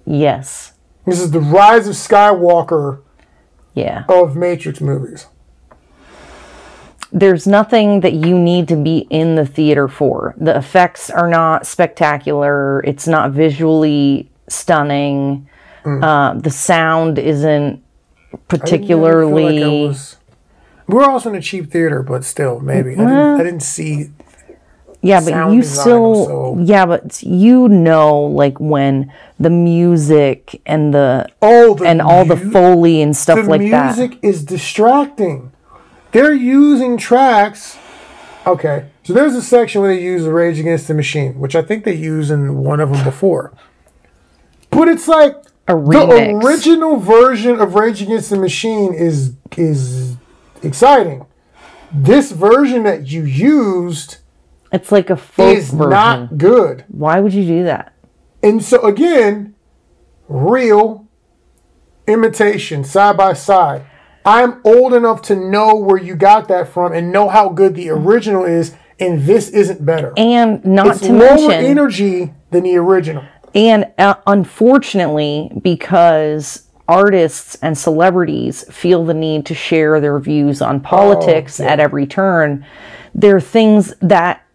Speaker 2: Yes.
Speaker 1: This is the Rise of Skywalker of Matrix movies.
Speaker 2: There's nothing that you need to be in the theater for. The effects are not spectacular. It's not visually stunning. The sound isn't particularly...
Speaker 1: We were also in a cheap theater, but still, maybe. I didn't see...
Speaker 2: Yeah, but you still... Yeah, but you know, like, when the music and all the Foley and stuff like that.
Speaker 1: The music is distracting. They're using tracks. Okay, so there's a section where they use the Rage Against the Machine, which I think they used in one of them before. But it's like
Speaker 2: a remix.
Speaker 1: The original version of Rage Against the Machine is exciting. This version that you used,
Speaker 2: it's like a folk
Speaker 1: is
Speaker 2: version.
Speaker 1: Not good.
Speaker 2: Why would you do that?
Speaker 1: And so again, real imitation side by side. I'm old enough to know where you got that from and know how good the original is, and this isn't better.
Speaker 2: And not to
Speaker 1: lower
Speaker 2: mention
Speaker 1: energy than the original.
Speaker 2: And unfortunately, because artists and celebrities feel the need to share their views on politics at every turn, there are things that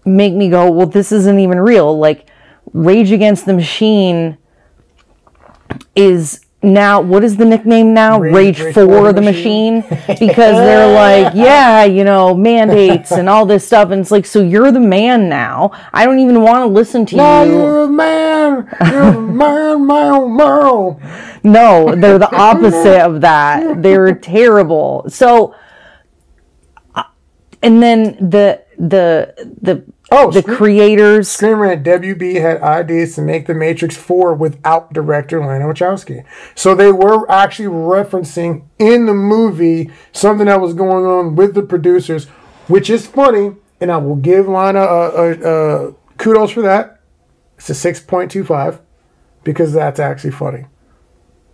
Speaker 2: make me go, well, this isn't even real. Like, Rage Against the Machine is... Now, what is the nickname now? Rage for the Machine? Because they're like, yeah, you know, mandates and all this stuff. And it's like, so you're the man now. I don't even want to listen to you.
Speaker 1: No, you're a man. You're a man.
Speaker 2: No, they're the opposite of that. They're terrible. So, and then the creators.
Speaker 1: Screen Rant WB had ideas to make The Matrix 4 without director Lana Wachowski. So they were actually referencing in the movie something that was going on with the producers, which is funny, and I will give Lana kudos for that. It's a 6.25 because that's actually funny.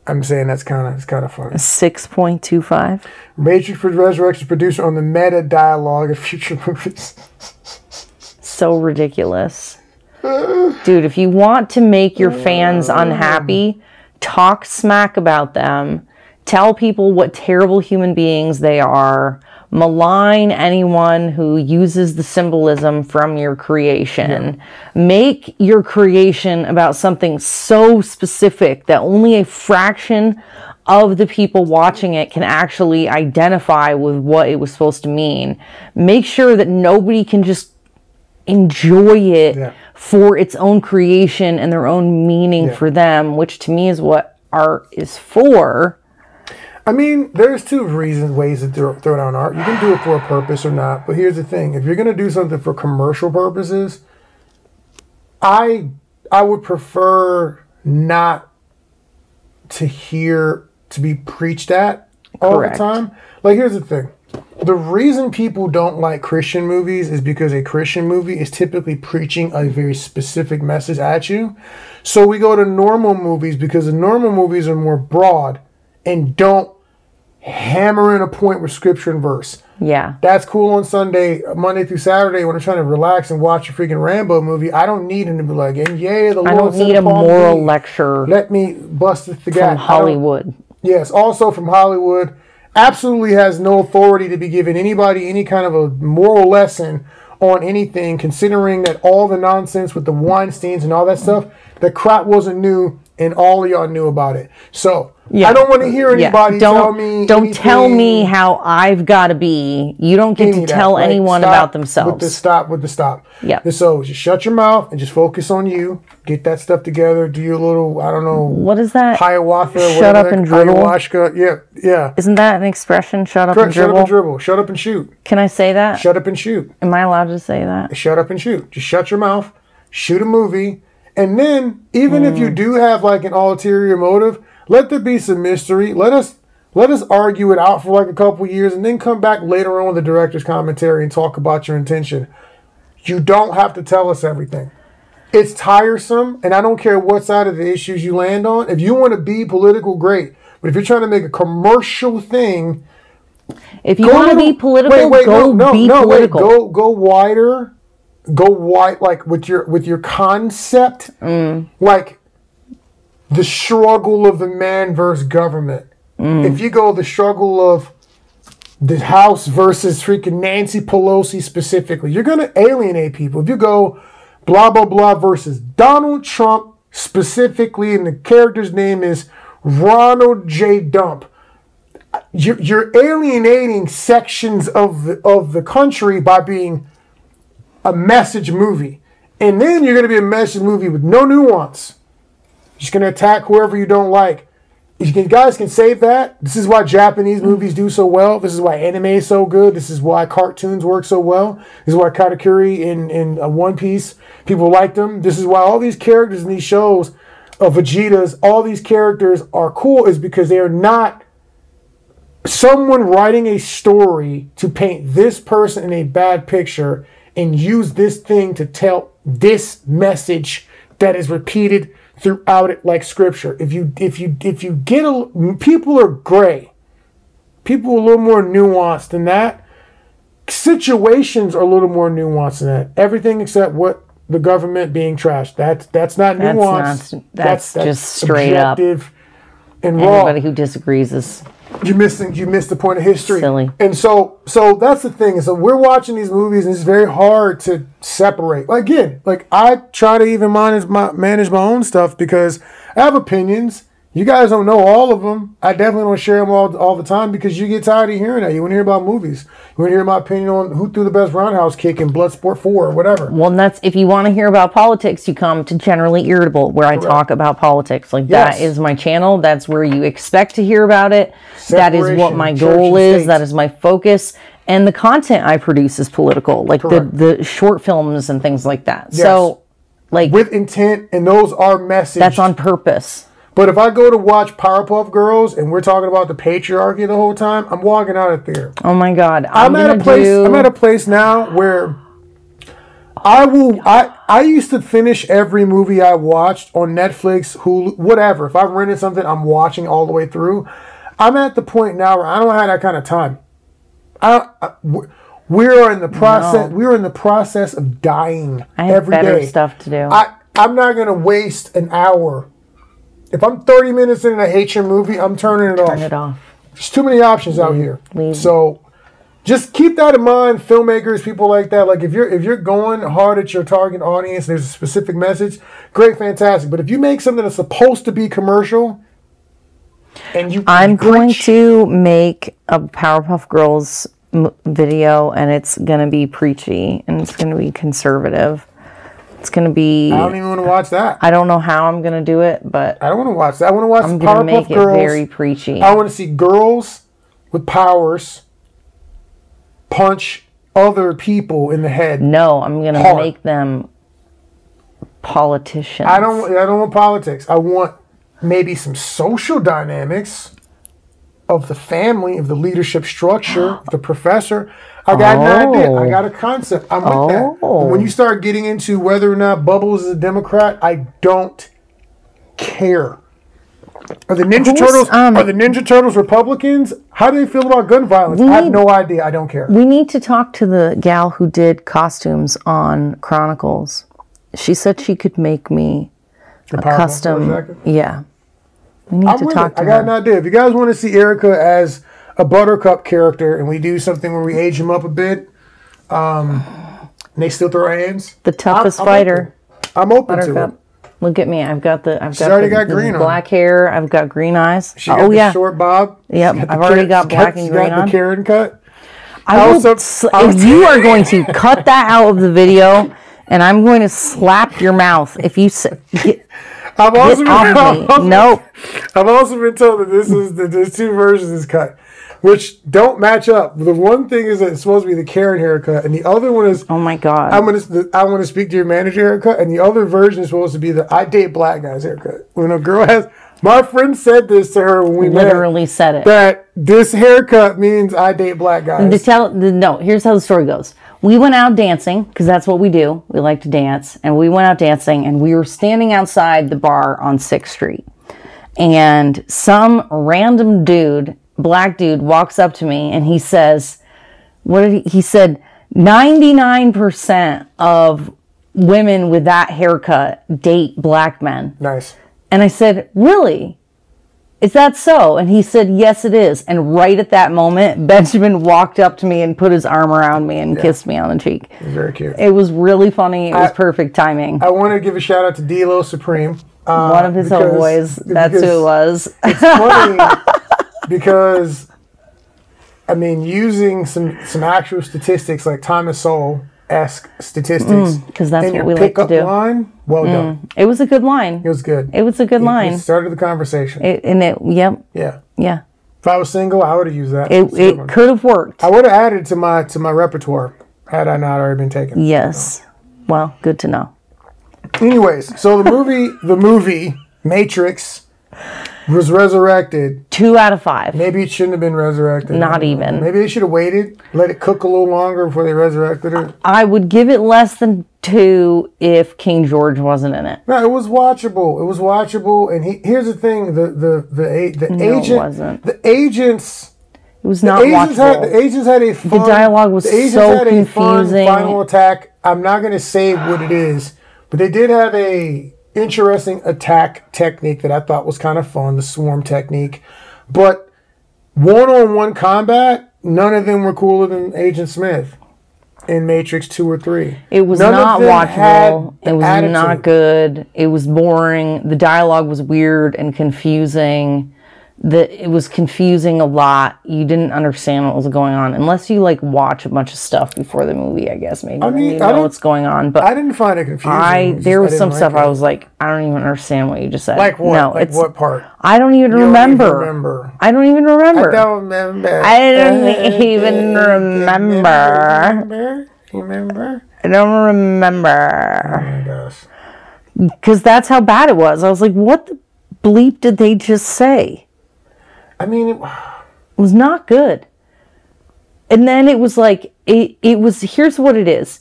Speaker 1: I'm saying it's kind of funny.
Speaker 2: 6.25?
Speaker 1: Matrix Resurrection producer on the meta dialogue of future movies.
Speaker 2: So ridiculous. Dude, if you want to make your fans unhappy, talk smack about them. Tell people what terrible human beings they are. Malign anyone who uses the symbolism from your creation. Make your creation about something so specific that only a fraction of the people watching it can actually identify with what it was supposed to mean. Make sure that nobody can just enjoy it for its own creation and their own meaning for them, which to me is what art is for.
Speaker 1: I mean, there's two ways to throw down art. You can do it for a purpose or not, but here's the thing. If you're going to do something for commercial purposes, I would prefer not to be preached at all the time. Like, here's the thing. The reason people don't like Christian movies is because a Christian movie is typically preaching a very specific message at you. So we go to normal movies because the normal movies are more broad and don't hammer in a point with scripture and verse.
Speaker 2: Yeah.
Speaker 1: That's cool on Sunday, Monday through Saturday when I'm trying to relax and watch a freaking Rambo movie. I don't need him to be like, and yeah, the Lord
Speaker 2: I don't need a moral lecture.
Speaker 1: Let me bust the gap.
Speaker 2: From Hollywood.
Speaker 1: Yes, also from Hollywood. Absolutely has no authority to be giving anybody any kind of a moral lesson on anything, considering that all the nonsense with the Weinsteins and all that stuff, the crap wasn't new and all of y'all knew about it. So I don't want to hear anybody tell me
Speaker 2: Don't tell me how I've got to be. You don't get to tell anyone about themselves.
Speaker 1: With the stop.
Speaker 2: Yeah.
Speaker 1: So just shut your mouth and just focus on you. Get that stuff together. Do your little, I don't know.
Speaker 2: What is that?
Speaker 1: Hiawatha.
Speaker 2: Shut up and dribble.
Speaker 1: Ayahuasca. Yeah.
Speaker 2: Isn't that an expression? Shut up and dribble?
Speaker 1: Shut up and dribble. Shut up and shoot.
Speaker 2: Can I say that?
Speaker 1: Shut up and shoot.
Speaker 2: Am I allowed to say that?
Speaker 1: Shut up and shoot. Just shut your mouth. Shoot a movie. And then, even if you do have like an ulterior motive, Let there be some mystery. Let us argue it out for like a couple years and then come back later on with the director's commentary and talk about your intention. You don't have to tell us everything. It's tiresome, and I don't care what side of the issues you land on. If you want to be political, great. But if you're trying to make a commercial thing,
Speaker 2: if you want to be political, be political.
Speaker 1: Go wider. Go wide, like with your concept, like the struggle of the man versus government. If you go the struggle of the House versus freaking Nancy Pelosi specifically, you're going to alienate people. If you go blah, blah, blah versus Donald Trump specifically, and the character's name is Ronald J. Dump, you're alienating sections of the country by being a message movie. And then you're going to be a message movie with no nuance. You're just going to attack whoever you don't like. You guys can save that. This is why Japanese movies do so well. This is why anime is so good. This is why cartoons work so well. This is why Katakuri in One Piece, people like them. This is why all these characters in these shows of Vegeta's, all these characters are cool, is because they are not someone writing a story to paint this person in a bad picture and use this thing to tell this message that is repeated throughout it like scripture. If you get people are gray. People are a little more nuanced than that. Situations are a little more nuanced than that. Everything except what the government being trashed. That's not nuanced.
Speaker 2: That's just straight up.
Speaker 1: And raw.
Speaker 2: Anybody who disagrees is
Speaker 1: you missed the point of history.
Speaker 2: Silly.
Speaker 1: And so that's the thing. So we're watching these movies, and it's very hard to separate. Again, like I try to even manage my own stuff because I have opinions. You guys don't know all of them. I definitely don't share them all the time because you get tired of hearing that. You want to hear about movies. You want to hear my opinion on who threw the best roundhouse kick in Bloodsport 4 or whatever.
Speaker 2: Well, that's if you want to hear about politics, you come to Generally Irritable, where I talk about politics. That is my channel. That's where you expect to hear about it. That is what my goal is. That is my focus. And the content I produce is political, like the short films and things like that. Yes. So, like
Speaker 1: with intent, and those are messaged. That's
Speaker 2: on purpose.
Speaker 1: But if I go to watch Powerpuff Girls and we're talking about the patriarchy the whole time, I'm walking out of theater.
Speaker 2: Oh my God!
Speaker 1: I'm at a place now where I used to finish every movie I watched on Netflix, Hulu, whatever. If I rented something, I'm watching all the way through. I'm at the point now where I don't have that kind of time. We're in the process. No. We're in the process of dying every day. I have better
Speaker 2: stuff to do.
Speaker 1: I'm not going to waste an hour. If I'm 30 minutes in and I hate your movie, I'm turning it off.
Speaker 2: Turn it off.
Speaker 1: There's too many options out here. So just keep that in mind, filmmakers, people like that. Like if you're going hard at your target audience, there's a specific message, great, fantastic. But if you make something that's supposed to be commercial, and
Speaker 2: I'm going to make a Powerpuff Girls video, and it's going to be preachy, and it's going to be conservative. It's going to be...
Speaker 1: I don't even want to watch that.
Speaker 2: I don't know how I'm going to do it, but...
Speaker 1: I don't want to watch that. I want to watch
Speaker 2: I'm going to make it very preachy.
Speaker 1: I want to see girls with powers punch other people in the head.
Speaker 2: No, I'm going to make them politicians.
Speaker 1: I don't want politics. I want maybe some social dynamics of the family, of the leadership structure, of the professor. I got an idea. I got a concept. I'm with that. But when you start getting into whether or not Bubbles is a Democrat, I don't care. Are the Ninja Turtles Republicans? How do they feel about gun violence? I have no idea. I don't care.
Speaker 2: We need to talk to the gal who did costumes on Chronicles. She said she could make me a custom. Yeah. We need to talk to her.
Speaker 1: I got an idea. If you guys want to see Ericka as a Buttercup character, and we do something where we age him up a bit, and they still throw hands.
Speaker 2: The toughest fighter.
Speaker 1: I'm open to it.
Speaker 2: Look at me. I've got the black hair. I've got green eyes.
Speaker 1: She got the short bob.
Speaker 2: Yep. I've already got black and green on.
Speaker 1: The Karen cut.
Speaker 2: If you are going to cut that out of the video, and I'm going to slap your mouth if you
Speaker 1: I've also been told that there's two versions of this cut, which don't match up. The one thing is that it's supposed to be the Karen haircut, and the other one is,
Speaker 2: oh my God,
Speaker 1: I want to speak to your manager haircut, and the other version is supposed to be the I date black guys haircut. When a girl has My friend said this to her when we
Speaker 2: Literally said it.
Speaker 1: That this haircut means I date black guys.
Speaker 2: No, here's how the story goes. We went out dancing, because that's what we do. We like to dance. And we went out dancing, and we were standing outside the bar on 6th Street. And some random dude, black dude, walks up to me, and he says, he said, 99% of women with that haircut date black men.
Speaker 1: Nice.
Speaker 2: And I said, really? Is that so? And he said, yes, it is. And right at that moment, Benjamin walked up to me and put his arm around me and kissed me on the cheek.
Speaker 1: It was very cute.
Speaker 2: It was really funny. It was perfect timing.
Speaker 1: I want to give a shout out to D-Lo Supreme.
Speaker 2: One of his homeboys. That's who it was.
Speaker 1: It's funny because, I mean, using some actual statistics like Thomas Sowell-esque statistics.
Speaker 2: Because that's what we like to do.
Speaker 1: Line, well done.
Speaker 2: It was a good line.
Speaker 1: It was good.
Speaker 2: It was a good line.
Speaker 1: It started the conversation.
Speaker 2: Yep.
Speaker 1: Yeah.
Speaker 2: Yeah.
Speaker 1: If I was single, I would have used that.
Speaker 2: It could have worked.
Speaker 1: I would have added to my repertoire had I not already been taken.
Speaker 2: Yes. Well, good to know.
Speaker 1: Anyways, so the movie Matrix was resurrected.
Speaker 2: 2 out of 5.
Speaker 1: Maybe it shouldn't have been resurrected.
Speaker 2: Not even.
Speaker 1: Maybe they should have waited, let it cook a little longer before they resurrected it.
Speaker 2: I would give it less than 2 if King George wasn't in it.
Speaker 1: No, it was watchable. It was watchable. And here's the thing: the agent,
Speaker 2: it wasn't.
Speaker 1: The agents.
Speaker 2: It was not watchable.
Speaker 1: The agents had a fun.
Speaker 2: The dialogue was so confusing.
Speaker 1: Final attack. I'm not going to say what it is, but they did have a interesting attack technique that I thought was kind of fun, the swarm technique. But one-on-one combat, none of them were cooler than Agent Smith in Matrix 2 or 3.
Speaker 2: It was not watchable. It was not good. It was boring. The dialogue was weird and confusing. It was confusing a lot. You didn't understand what was going on unless you like watch a bunch of stuff before the movie. I guess maybe you know what's going on. But
Speaker 1: I didn't find it confusing.
Speaker 2: There was some stuff I was like, I don't even understand what you just said.
Speaker 1: Like what?
Speaker 2: No,
Speaker 1: like what part?
Speaker 2: I don't even remember. I don't even remember.
Speaker 1: I don't remember.
Speaker 2: I don't even remember.
Speaker 1: Remember?
Speaker 2: I don't remember.
Speaker 1: Oh my gosh.
Speaker 2: Because that's how bad it was. I was like, what the bleep did they just say?
Speaker 1: I mean, it
Speaker 2: was not good. And then it was like, it was, here's what it is.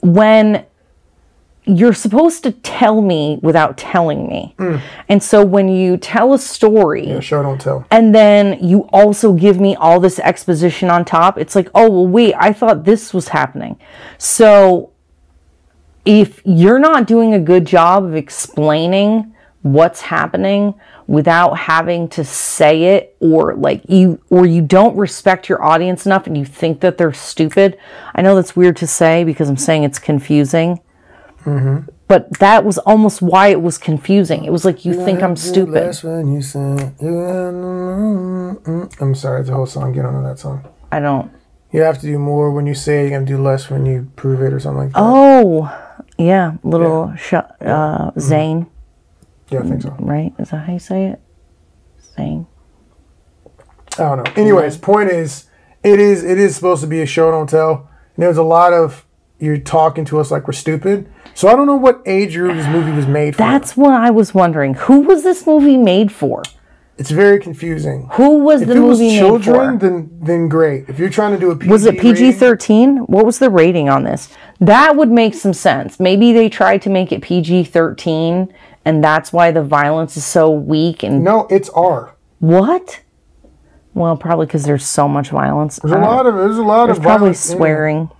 Speaker 2: When you're supposed to tell me without telling me. And so when you tell a story.
Speaker 1: Yeah, show don't tell.
Speaker 2: And then you also give me all this exposition on top. It's like, oh, well, wait, I thought this was happening. So if you're not doing a good job of explaining what's happening without having to say it, or you don't respect your audience enough and you think that they're stupid. I know that's weird to say because I'm saying it's confusing. But that was almost why it was confusing. It was like, you think I'm stupid.
Speaker 1: I'm sorry, it's a whole song. You don't know that song.
Speaker 2: I don't.
Speaker 1: You have to do more when you say it. You're going to do less when you prove it or something like that.
Speaker 2: Oh, yeah. Zane.
Speaker 1: Yeah, I think so.
Speaker 2: Right? Is that how you say it? Zane.
Speaker 1: I don't know. Anyways, point is, it is supposed to be a show don't tell. And there's a lot of, you're talking to us like we're stupid. So I don't know what age group this movie was made for.
Speaker 2: That's what I was wondering. Who was this movie made for?
Speaker 1: It's very confusing.
Speaker 2: Who was the movie made for?
Speaker 1: If it was children, then great. If you're trying to do a PG
Speaker 2: Was it PG-13? What was the rating on this? That would make some sense. Maybe they tried to make it PG-13, and that's why the violence is so weak. And
Speaker 1: no, it's R.
Speaker 2: What? Well, probably because there's so much violence.
Speaker 1: There's a lot of
Speaker 2: There's probably swearing.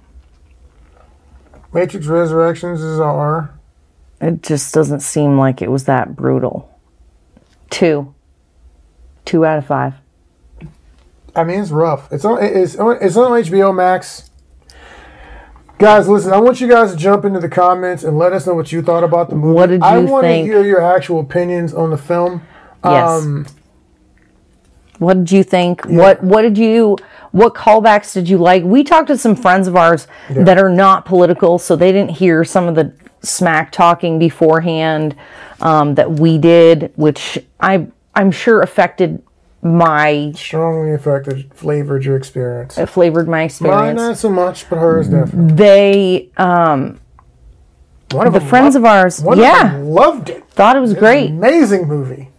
Speaker 1: Matrix Resurrections is R.
Speaker 2: It just doesn't seem like it was that brutal. 2 out of 5.
Speaker 1: I mean, it's rough. It's on HBO Max. Guys, listen, I want you guys to jump into the comments and let us know what you thought about the movie.
Speaker 2: What did you think?
Speaker 1: I want to hear your actual opinions on the film.
Speaker 2: Yes. What did you think? Yeah. What callbacks did you like? We talked to some friends of ours that are not political, so they didn't hear some of the smack talking beforehand that we did, which I'm sure affected
Speaker 1: strongly affected, flavored your experience.
Speaker 2: It flavored my experience.
Speaker 1: Mine not so much, but hers definitely.
Speaker 2: They,
Speaker 1: one of
Speaker 2: the friends of ours,
Speaker 1: one of them loved it.
Speaker 2: Thought it was great.
Speaker 1: Amazing movie.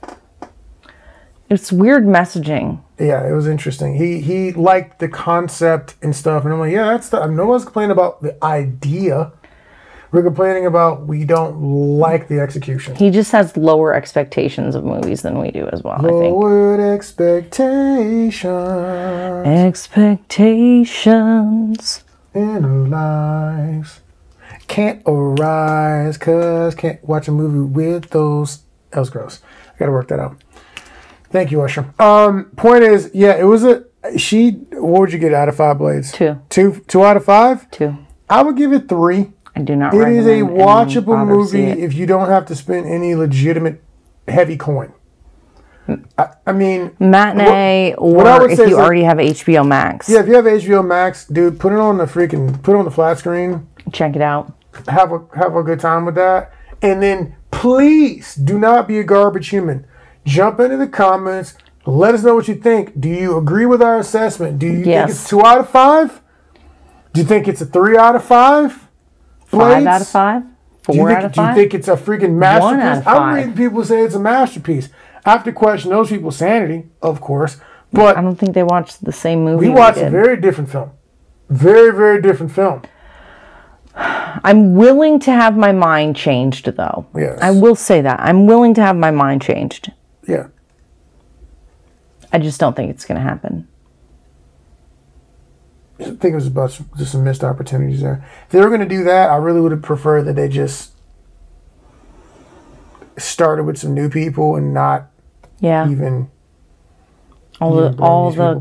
Speaker 2: It's weird messaging.
Speaker 1: Yeah, it was interesting. He liked the concept and stuff, and I'm like, yeah, that's the. No one's complaining about the idea. We're complaining about we don't like the execution.
Speaker 2: He just has lower expectations of movies than we do as well,
Speaker 1: Lowered expectations.
Speaker 2: Expectations
Speaker 1: in our lives can't arise because can't watch a movie with those. That was gross. I gotta work that out. Thank you, Usher. Point is, yeah, it was what would you get out of 5 Blades?
Speaker 2: 2.
Speaker 1: 2 out of 5?
Speaker 2: 2.
Speaker 1: I would give it 3.
Speaker 2: I do not
Speaker 1: It
Speaker 2: recommend
Speaker 1: is a watchable movie
Speaker 2: it.
Speaker 1: if you don't have to spend any legitimate heavy coin. I mean,
Speaker 2: matinee,
Speaker 1: what I
Speaker 2: or
Speaker 1: would
Speaker 2: if
Speaker 1: say
Speaker 2: you
Speaker 1: is
Speaker 2: already have HBO Max.
Speaker 1: Yeah, if you have HBO Max, dude, put it on the flat screen.
Speaker 2: Check it out.
Speaker 1: Have a good time with that. And then please do not be a garbage human. Jump into the comments. Let us know what you think. Do you agree with our assessment? Do you think it's 2 out of 5? Do you think it's a 3 out of 5? Blades?
Speaker 2: 5 out of 5? 4 out of 5?
Speaker 1: Do you think it's a freaking masterpiece?
Speaker 2: 1 out of 5.
Speaker 1: I'm reading people say it's a masterpiece. I have to question those people's sanity, of course. But
Speaker 2: I don't think they watched the same movie.
Speaker 1: We watched a very different film. Very, very different film.
Speaker 2: I'm willing to have my mind changed, though.
Speaker 1: Yes.
Speaker 2: I will say that. I'm willing to have my mind changed.
Speaker 1: Yeah.
Speaker 2: I just don't think it's going to happen.
Speaker 1: I think it was about just some missed opportunities there. If they were going to do that, I really would have preferred that they just started with some new people and not even
Speaker 2: all the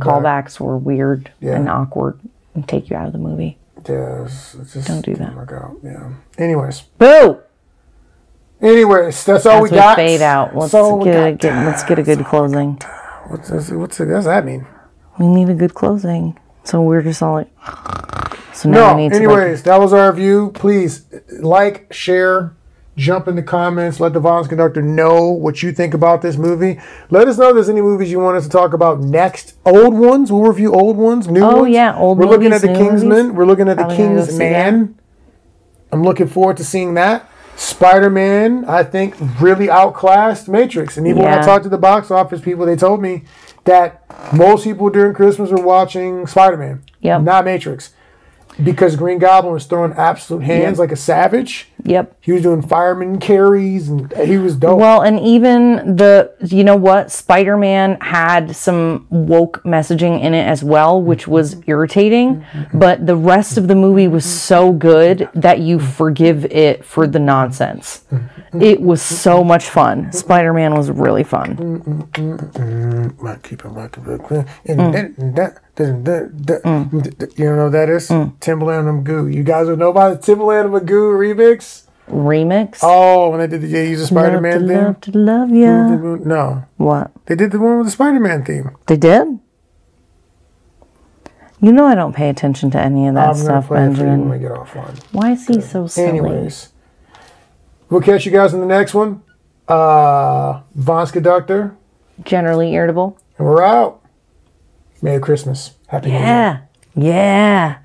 Speaker 2: callbacks were weird and awkward and take you out of the movie.
Speaker 1: Yeah, it's just
Speaker 2: don't do that.
Speaker 1: Work out. Yeah. Anyways.
Speaker 2: Boo.
Speaker 1: Anyways, that's all we got.
Speaker 2: Fade out. Let's get a good closing.
Speaker 1: What does that mean?
Speaker 2: We need a good closing. So we're just all like. So now we need
Speaker 1: anyways, that was our review. Please like, share, jump in the comments. Let the Violence Conductor know what you think about this movie. Let us know if there's any movies you want us to talk about next. Old ones. We'll review old ones. New ones.
Speaker 2: Oh, yeah. Old
Speaker 1: movies. We're looking at The
Speaker 2: Kingsman.
Speaker 1: Kingsman. We're looking at The Kingsman. I'm looking forward to seeing that. Spider-Man, I think, really outclassed Matrix. And even when I talked to the box office people, they told me that most people during Christmas were watching Spider-Man, not Matrix. Because Green Goblin was throwing absolute hands like a savage.
Speaker 2: Yep.
Speaker 1: He was doing fireman carries, and he was dope.
Speaker 2: Well, and even Spider-Man had some woke messaging in it as well, which was irritating. But the rest of the movie was so good that you forgive it for the nonsense. It was so much fun. Spider-Man was really fun.
Speaker 1: You know what that is? Timbaland and Magoo. You guys would know about the Timbaland and Magoo remix? Oh, when they did the use the Spider-Man theme?
Speaker 2: Love to love ya.
Speaker 1: No.
Speaker 2: What?
Speaker 1: They did the one with the Spider-Man theme.
Speaker 2: They did? You know I don't pay attention to any of that stuff, Benjamin.
Speaker 1: When we get offline.
Speaker 2: Why is he so silly?
Speaker 1: Anyways, we'll catch you guys in the next one. Violence Conductor.
Speaker 2: Generally Irritable.
Speaker 1: And we're out. Merry Christmas. Happy New Year.
Speaker 2: Yeah.